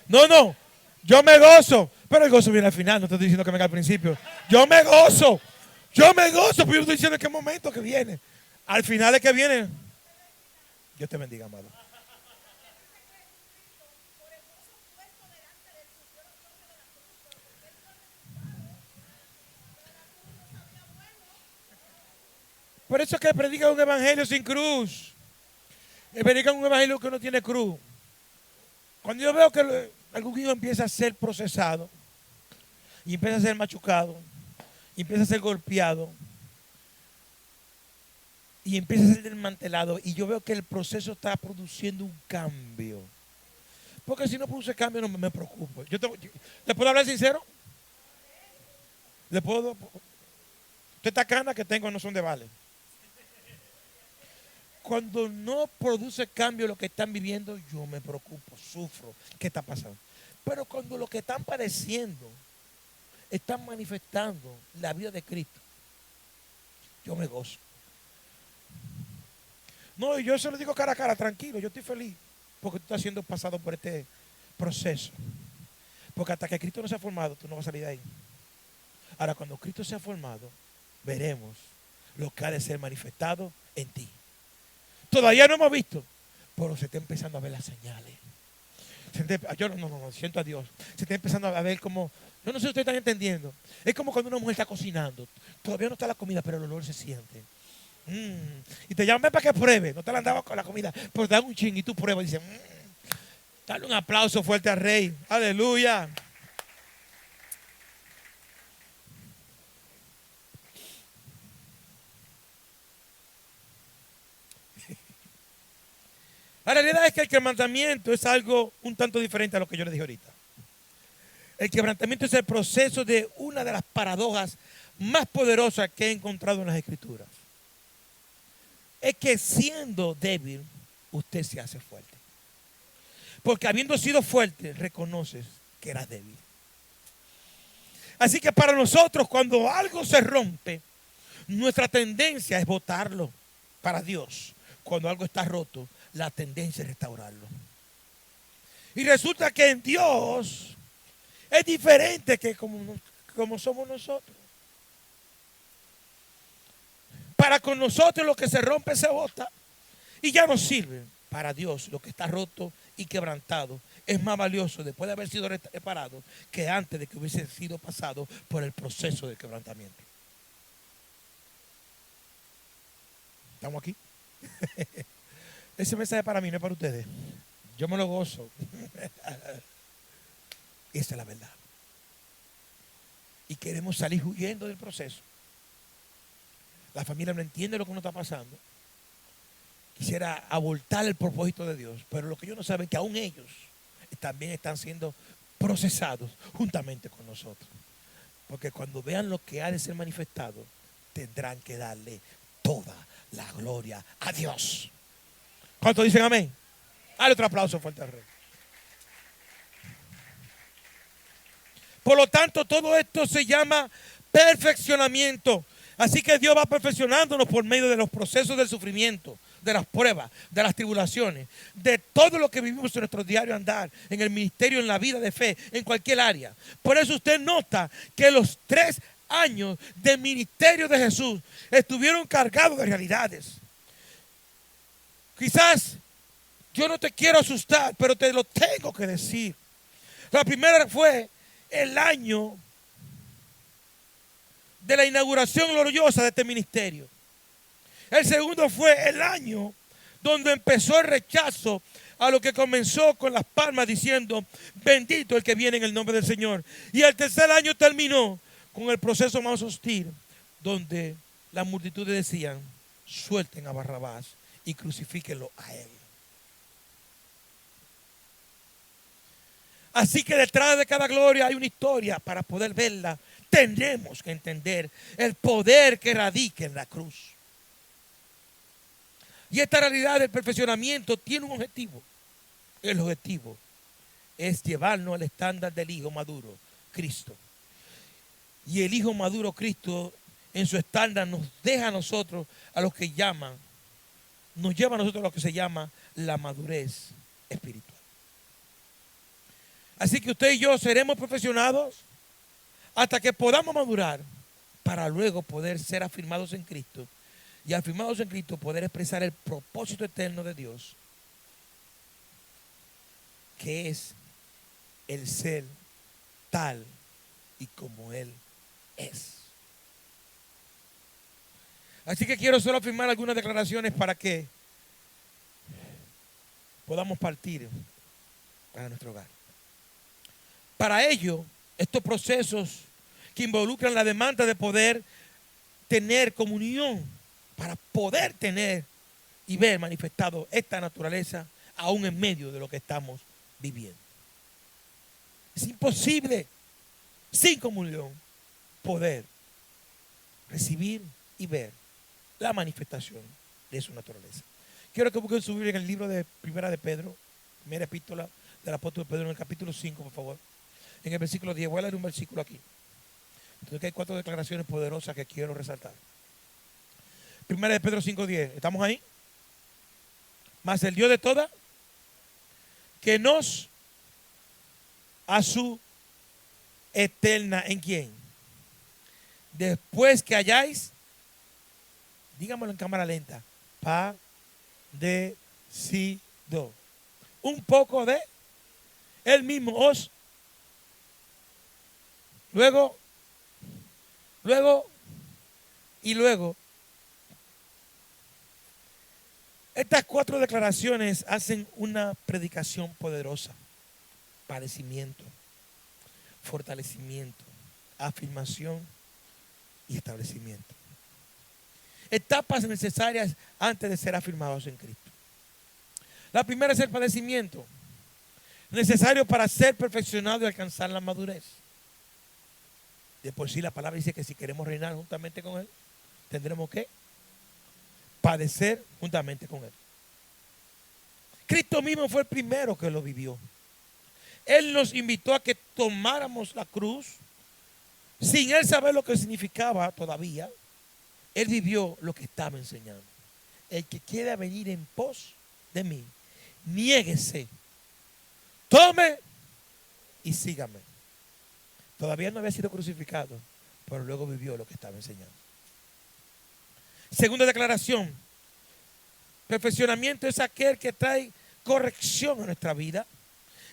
No, yo me gozo, pero el gozo viene al final, no te estoy diciendo que venga al principio. Yo me gozo, pero yo estoy diciendo en qué momento que viene. Al final es que viene. Dios te bendiga, amado. Por eso es que predican un evangelio sin cruz. Predican un evangelio que no tiene cruz. Cuando yo veo que algún hijo empieza a ser procesado, y empieza a ser machucado, y empieza a ser golpeado, y empieza a ser desmantelado, y yo veo que el proceso está produciendo un cambio. Porque si no produce cambio no me preocupo. ¿Le puedo hablar sincero? ¿Le puedo? Estas canas que tengo no son de vale. Cuando no produce cambio lo que están viviendo, yo me preocupo, sufro. ¿Qué está pasando? Pero cuando lo que están padeciendo están manifestando la vida de Cristo, yo me gozo. No, y yo se lo digo cara a cara, tranquilo, yo estoy feliz porque tú estás siendo pasado por este proceso. Porque hasta que Cristo no se ha formado, tú no vas a salir de ahí. Ahora, cuando Cristo se ha formado, veremos lo que ha de ser manifestado en ti. Todavía no hemos visto, pero se está empezando a ver las señales. Yo no, siento a Dios. Se está empezando a ver como, yo no sé si ustedes están entendiendo. Es como cuando una mujer está cocinando. Todavía no está la comida, pero el olor se siente. Y te llaman para que pruebe. No te la han dado con la comida, pero te dan un ching y tú pruebas y dices, dale un aplauso fuerte al Rey. Aleluya. La realidad es que el quebrantamiento es algo un tanto diferente a lo que yo les dije ahorita. El quebrantamiento es el proceso de una de las paradojas más poderosas que he encontrado en las Escrituras. Es que siendo débil, usted se hace fuerte. Porque habiendo sido fuerte, reconoces que eras débil. Así que para nosotros, cuando algo se rompe, nuestra tendencia es botarlo para Dios. Cuando algo está roto, la tendencia es restaurarlo. Y resulta que en Dios es diferente que como somos nosotros. Para con nosotros lo que se rompe se bota y ya no sirve. Para Dios lo que está roto y quebrantado es más valioso después de haber sido reparado que antes de que hubiese sido pasado por el proceso de quebrantamiento. ¿Estamos aquí? Ese mensaje para mí, no es para ustedes. Yo me lo gozo. Esa es la verdad. Y queremos salir huyendo del proceso. La familia no entiende lo que nos está pasando. Quisiera abortar el propósito de Dios, pero lo que ellos no saben es que aún ellos también están siendo procesados juntamente con nosotros. Porque cuando vean lo que ha de ser manifestado, tendrán que darle toda la gloria a Dios. ¿Cuántos dicen amén? Dale otro aplauso fuerte al Rey. Por lo tanto, todo esto se llama perfeccionamiento. Así que Dios va perfeccionándonos por medio de los procesos del sufrimiento, de las pruebas, de las tribulaciones, de todo lo que vivimos en nuestro diario andar, en el ministerio, en la vida de fe, en cualquier área. Por eso usted nota que los 3 años de ministerio de Jesús estuvieron cargados de realidades. Quizás yo no te quiero asustar, pero te lo tengo que decir. La primera fue el año de la inauguración gloriosa de este ministerio. El segundo fue el año donde empezó el rechazo a lo que comenzó con las palmas diciendo, bendito el que viene en el nombre del Señor. Y el tercer año terminó con el proceso más hostil, donde las multitudes decían, suelten a Barrabás y crucifíquenlo a él. Así que detrás de cada gloria hay una historia. Para poder verla, tendremos que entender el poder que radica en la cruz. Y esta realidad del perfeccionamiento tiene un objetivo. El objetivo es llevarnos al estándar del Hijo maduro, Cristo. Y el Hijo maduro, Cristo, en su estándar nos deja a nosotros a los que llaman, nos lleva a nosotros a lo que se llama la madurez espiritual. Así que usted y yo seremos perfeccionados hasta que podamos madurar para luego poder ser afirmados en Cristo. Y afirmados en Cristo poder expresar el propósito eterno de Dios, que es el ser tal y como Él es. Así que quiero solo afirmar algunas declaraciones para que podamos partir para nuestro hogar. Para ello, estos procesos que involucran la demanda de poder tener comunión, para poder tener y ver manifestado esta naturaleza aún en medio de lo que estamos viviendo. Es imposible sin comunión poder recibir y ver la manifestación de su naturaleza. Quiero que busquen su Biblia en el libro de Primera de Pedro, primera epístola del apóstol Pedro, en el capítulo 5, por favor. En el versículo 10, voy a leer un versículo aquí. Entonces hay 4 declaraciones poderosas que quiero resaltar. Primera de Pedro 5:10, ¿estamos ahí? Mas el Dios de toda, que nos a su eterna, ¿en quién? Después que hayáis, dígamelo en cámara lenta, padecido un poco de él mismo os, luego y luego. Estas 4 declaraciones hacen una predicación poderosa. Padecimiento, fortalecimiento, afirmación y establecimiento. Etapas necesarias antes de ser afirmados en Cristo. La primera es el padecimiento, necesario para ser perfeccionado y alcanzar la madurez. De por sí la palabra dice que si queremos reinar juntamente con Él, tendremos que padecer juntamente con Él. Cristo mismo fue el primero que lo vivió. Él nos invitó a que tomáramos la cruz sin Él saber lo que significaba todavía. Él vivió lo que estaba enseñando. El que quiera venir en pos de mí, niéguese, tome y sígame. Todavía no había sido crucificado, pero luego vivió lo que estaba enseñando. Segunda declaración, perfeccionamiento es aquel que trae corrección a nuestra vida,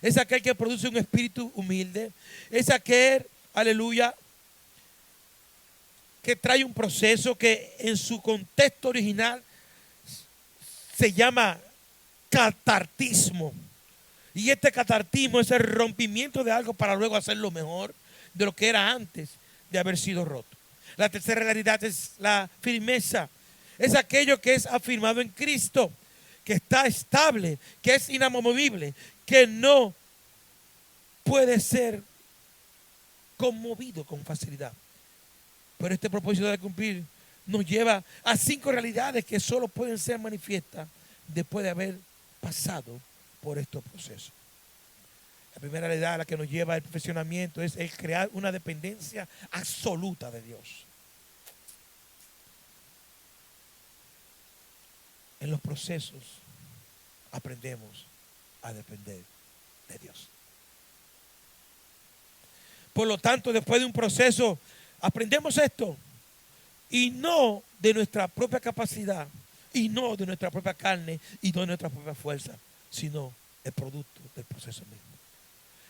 es aquel que produce un espíritu humilde, es aquel, aleluya, que trae un proceso que en su contexto original se llama catartismo. Y este catartismo es el rompimiento de algo para luego hacerlo mejor de lo que era antes de haber sido roto. La tercera realidad es la firmeza. Es aquello que es afirmado en Cristo, que está estable, que es inamovible, que no puede ser conmovido con facilidad. Pero este propósito de cumplir nos lleva a 5 realidades que solo pueden ser manifiestas después de haber pasado por estos procesos. La primera realidad a la que nos lleva el perfeccionamiento es el crear una dependencia absoluta de Dios. En los procesos aprendemos a depender de Dios. Por lo tanto, después de un proceso Aprendemos esto y no de nuestra propia capacidad y no de nuestra propia carne y no de nuestra propia fuerza, sino el producto del proceso mismo.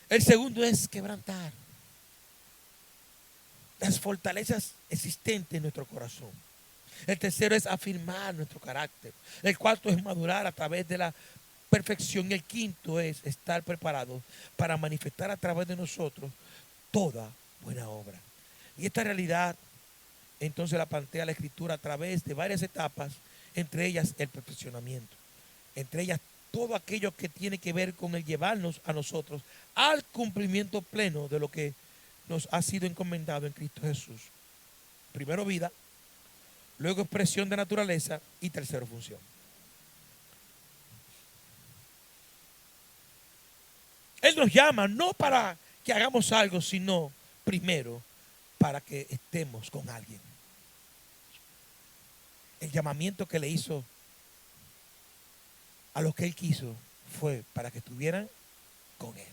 El segundo es quebrantar las fortalezas existentes en nuestro corazón. El tercero es afirmar nuestro carácter. El cuarto es madurar a través de la perfección. Y el quinto es estar preparado para manifestar a través de nosotros toda buena obra. Y esta realidad entonces la plantea la Escritura a través de varias etapas, entre ellas el perfeccionamiento, entre ellas todo aquello que tiene que ver con el llevarnos a nosotros al cumplimiento pleno de lo que nos ha sido encomendado en Cristo Jesús. Primero vida, luego expresión de naturaleza y tercero función. Él nos llama no para que hagamos algo, sino primero para que estemos con alguien. El llamamiento que le hizo a los que él quiso fue para que estuvieran con él.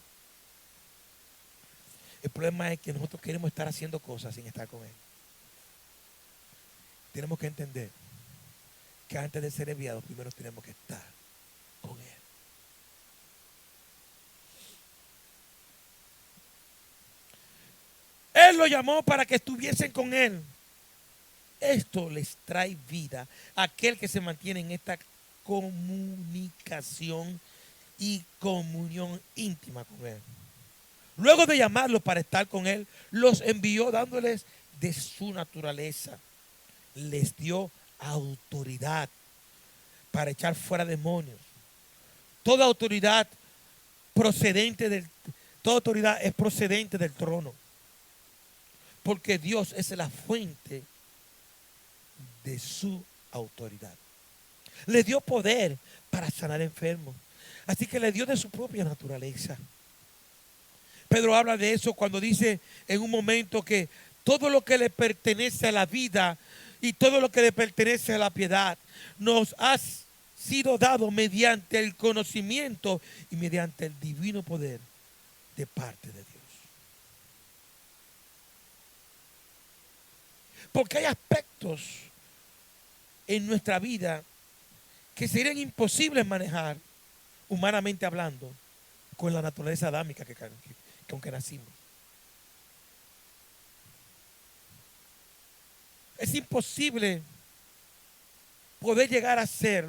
El problema es que nosotros queremos estar haciendo cosas sin estar con él. Tenemos que entender que antes de ser enviados primero tenemos que estar con él. Él lo llamó para que estuviesen con él. Esto les trae vida a aquel que se mantiene en esta comunicación y comunión íntima con él. Luego de llamarlos para estar con él, los envió dándoles de su naturaleza. Les dio autoridad para echar fuera demonios. Toda autoridad es procedente del trono. Porque Dios es la fuente de su autoridad. Le dio poder para sanar enfermos. Así que le dio de su propia naturaleza. Pedro habla de eso cuando dice en un momento que todo lo que le pertenece a la vida y todo lo que le pertenece a la piedad nos ha sido dado mediante el conocimiento y mediante el divino poder de parte de Dios. Porque hay aspectos en nuestra vida que serían imposibles manejar, humanamente hablando, con la naturaleza adámica que con que nacimos. Es imposible poder llegar a ser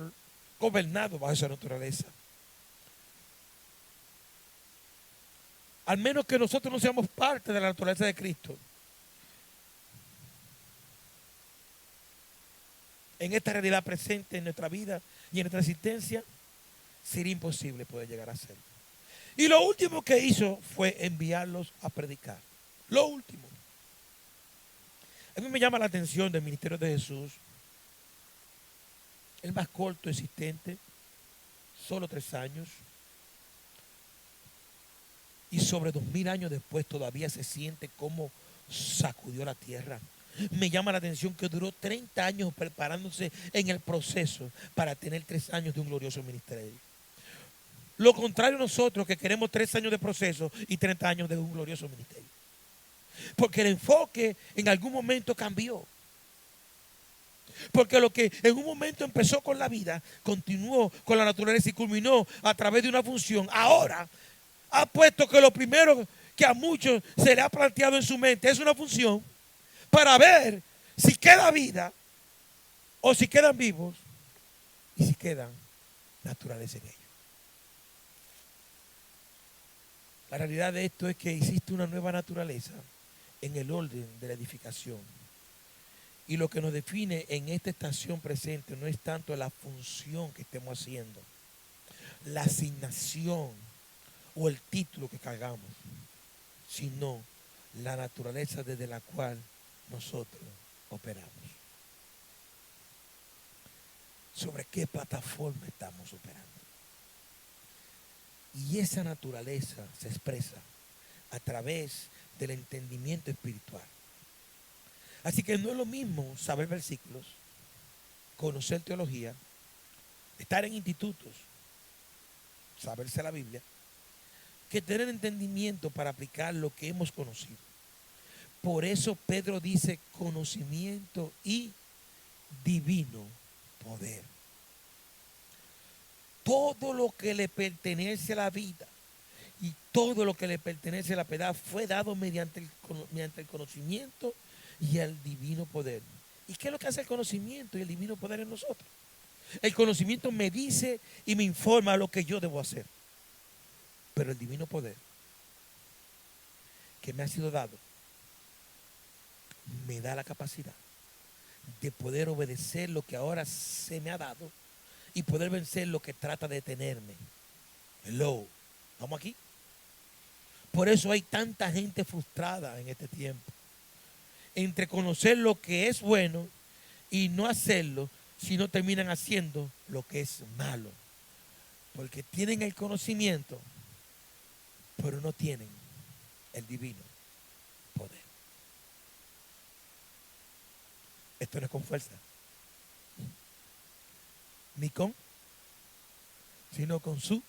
gobernado bajo esa naturaleza. Al menos que nosotros no seamos parte de la naturaleza de Cristo. En esta realidad presente en nuestra vida y en nuestra existencia, sería imposible poder llegar a ser. Y lo último que hizo fue enviarlos a predicar. Lo último. A mí me llama la atención del ministerio de Jesús, el más corto existente, solo 3 años. Y sobre 2000 años después todavía se siente cómo sacudió la tierra. Me llama la atención que duró 30 años preparándose en el proceso para tener 3 años de un glorioso ministerio. Lo contrario nosotros que queremos 3 años de proceso y 30 años de un glorioso ministerio. Porque el enfoque en algún momento cambió. Porque lo que en un momento empezó con la vida, continuó con la naturaleza y culminó a través de una función. Ahora ha puesto que lo primero que a muchos se le ha planteado en su mente es una función para ver si queda vida o si quedan vivos y si quedan naturales en ellos. La realidad de esto es que existe una nueva naturaleza en el orden de la edificación. Y lo que nos define en esta estación presente no es tanto la función que estemos haciendo, la asignación o el título que cargamos, sino la naturaleza desde la cual nosotros operamos. ¿Sobre qué plataforma estamos operando? Y esa naturaleza se expresa a través del entendimiento espiritual. Así que no es lo mismo saber versículos, conocer teología, estar en institutos, saberse la Biblia, que tener entendimiento para aplicar lo que hemos conocido. Por eso Pedro dice conocimiento y divino poder. Todo lo que le pertenece a la vida y todo lo que le pertenece a la piedad fue dado mediante el conocimiento y el divino poder. ¿Y qué es lo que hace el conocimiento y el divino poder en nosotros? El conocimiento me dice y me informa lo que yo debo hacer. Pero el divino poder que me ha sido dado me da la capacidad de poder obedecer lo que ahora se me ha dado y poder vencer lo que trata de detenerme. Hello, ¿estamos aquí? Por eso hay tanta gente frustrada en este tiempo. Entre conocer lo que es bueno y no hacerlo, si no terminan haciendo lo que es malo. Porque tienen el conocimiento, pero no tienen el divino poder. Esto no es con fuerza, ni con, sino con su.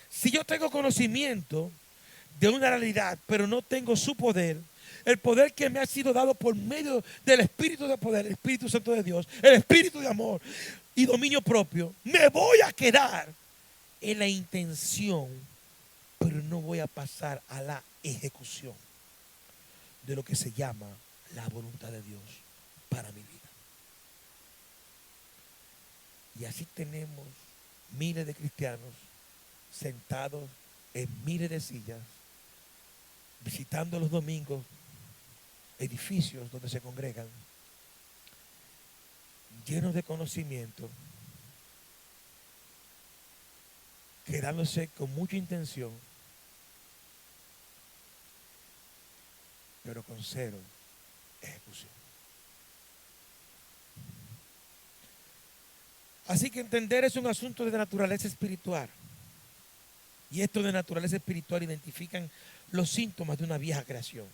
Si yo tengo conocimiento de una realidad, pero no tengo su poder, el poder que me ha sido dado por medio del Espíritu de poder, el Espíritu Santo de Dios, el Espíritu de amor y dominio propio, me voy a quedar en la intención, pero no voy a pasar a la ejecución de lo que se llama la voluntad de Dios para mi vida. Y así tenemos miles de cristianos sentados en miles de sillas, visitando los domingos edificios donde se congregan, llenos de conocimiento, quedándose con mucha intención, pero con cero ejecución. Así que entender es un asunto de naturaleza espiritual. Y esto de naturaleza espiritual identifican los síntomas de una vieja creación.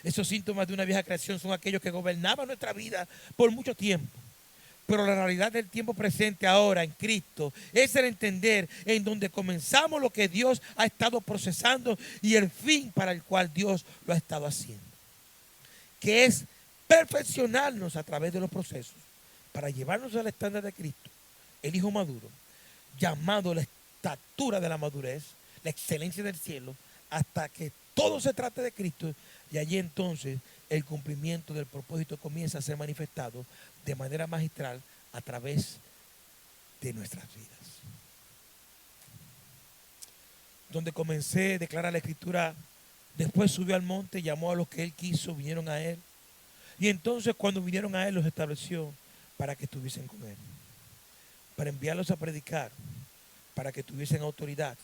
Esos síntomas de una vieja creación son aquellos que gobernaban nuestra vida por mucho tiempo. Pero la realidad del tiempo presente ahora en Cristo es el entender en donde comenzamos lo que Dios ha estado procesando y el fin para el cual Dios lo ha estado haciendo. Que es perfeccionarnos a través de los procesos para llevarnos al estándar de Cristo, el Hijo maduro, llamado la estatura de la madurez, la excelencia del cielo, hasta que todo se trate de Cristo, y allí entonces el cumplimiento del propósito comienza a ser manifestado de manera magistral a través de nuestras vidas. Donde comencé a declarar la Escritura, después subió al monte, llamó a los que él quiso, vinieron a él, y entonces cuando vinieron a él los estableció para que estuviesen con él, para enviarlos a predicar, para que tuviesen autoridad,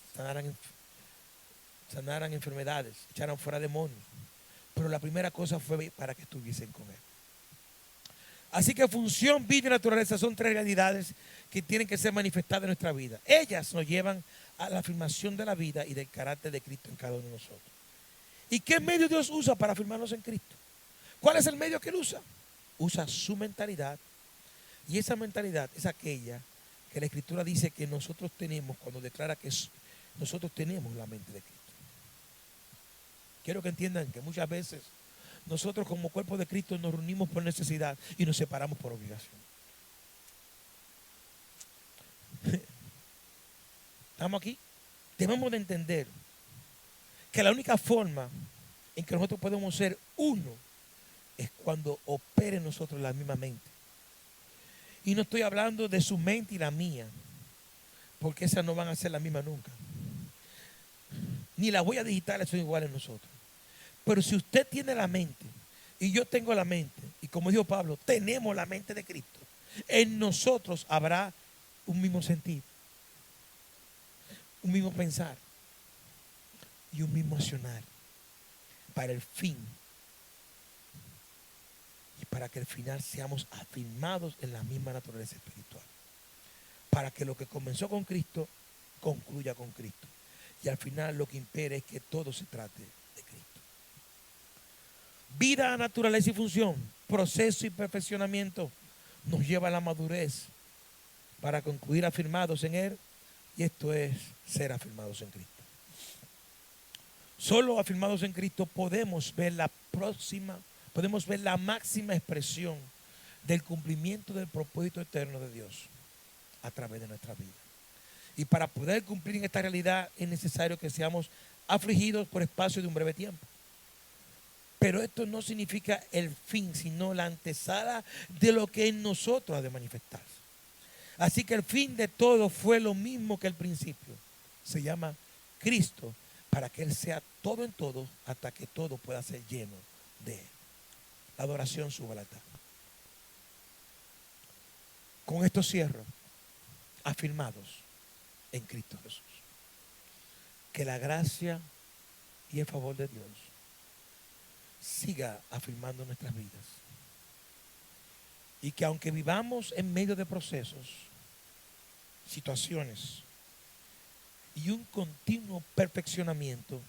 sanaran enfermedades, echaran fuera demonios. Pero la primera cosa fue para que estuviesen con él. Así que función, vida y naturaleza son tres realidades que tienen que ser manifestadas en nuestra vida. Ellas nos llevan a la afirmación de la vida y del carácter de Cristo en cada uno de nosotros. ¿Y qué medio Dios usa para afirmarnos en Cristo? ¿Cuál es el medio que él usa? Usa su mentalidad. Y esa mentalidad es aquella que la Escritura dice que nosotros tenemos cuando declara que nosotros tenemos la mente de Cristo. Quiero que entiendan que muchas veces nosotros como cuerpo de Cristo nos reunimos por necesidad y nos separamos por obligación. ¿Estamos aquí? Debemos de entender que la única forma en que nosotros podemos ser uno es cuando opere en nosotros la misma mente. Y no estoy hablando de su mente y la mía, porque esas no van a ser la misma nunca. Ni las huellas digitales son iguales en nosotros. Pero si usted tiene la mente y yo tengo la mente, y como dijo Pablo, tenemos la mente de Cristo, en nosotros habrá un mismo sentir, un mismo pensar y un mismo accionar para el fin y para que al final seamos afirmados en la misma naturaleza espiritual, para que lo que comenzó con Cristo concluya con Cristo y al final lo que impere es que todo se trate de Cristo. Vida, naturaleza y función, proceso y perfeccionamiento nos lleva a la madurez para concluir afirmados en Él, y esto es ser afirmados en Cristo. Solo afirmados en Cristo podemos ver la máxima expresión del cumplimiento del propósito eterno de Dios a través de nuestra vida. Y para poder cumplir en esta realidad es necesario que seamos afligidos por espacio de un breve tiempo. Pero esto no significa el fin, sino la antesala de lo que en nosotros ha de manifestarse. Así que el fin de todo fue lo mismo que el principio. Se llama Cristo, para que Él sea todo en todo, hasta que todo pueda ser lleno de Él. La adoración sube al altar. Con esto cierro, afirmados en Cristo Jesús. Que la gracia y el favor de Dios siga afirmando nuestras vidas. Y que aunque vivamos en medio de procesos, situaciones y un continuo perfeccionamiento,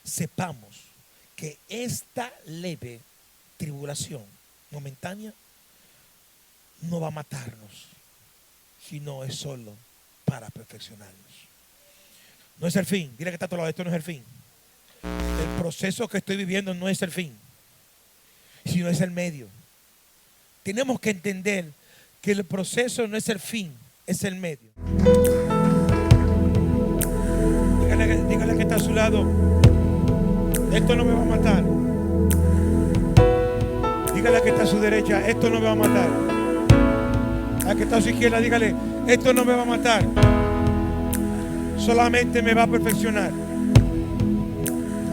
sepamos que esta leve tribulación momentánea no va a matarnos, sino es solo para perfeccionarnos. No es el fin. Dile que está a tu lado, esto no es el fin. El proceso que estoy viviendo no es el fin, sino es el medio. Tenemos que entender que el proceso no es el fin, es el medio. Dígale que está a su lado, esto no me va a matar. Dígale que está a su derecha, esto no me va a matar. A que está a su izquierda, dígale, esto no me va a matar. Solamente me va a perfeccionar.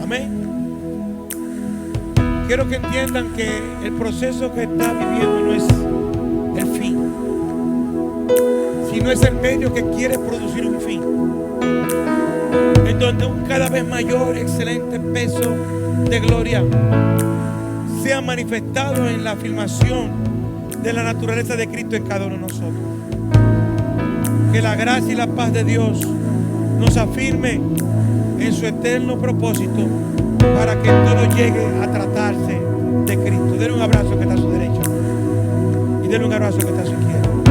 Amén. Quiero que entiendan que el proceso que está viviendo no es el fin, sino es el medio que quiere producir un fin, en donde un cada vez mayor, excelente peso de gloria sea manifestado en la afirmación de la naturaleza de Cristo en cada uno de nosotros. Que la gracia y la paz de Dios nos afirme en su eterno propósito para que todo llegue a tratarse de Cristo. Denle un abrazo que está a su derecha y denle un abrazo que está a su izquierda.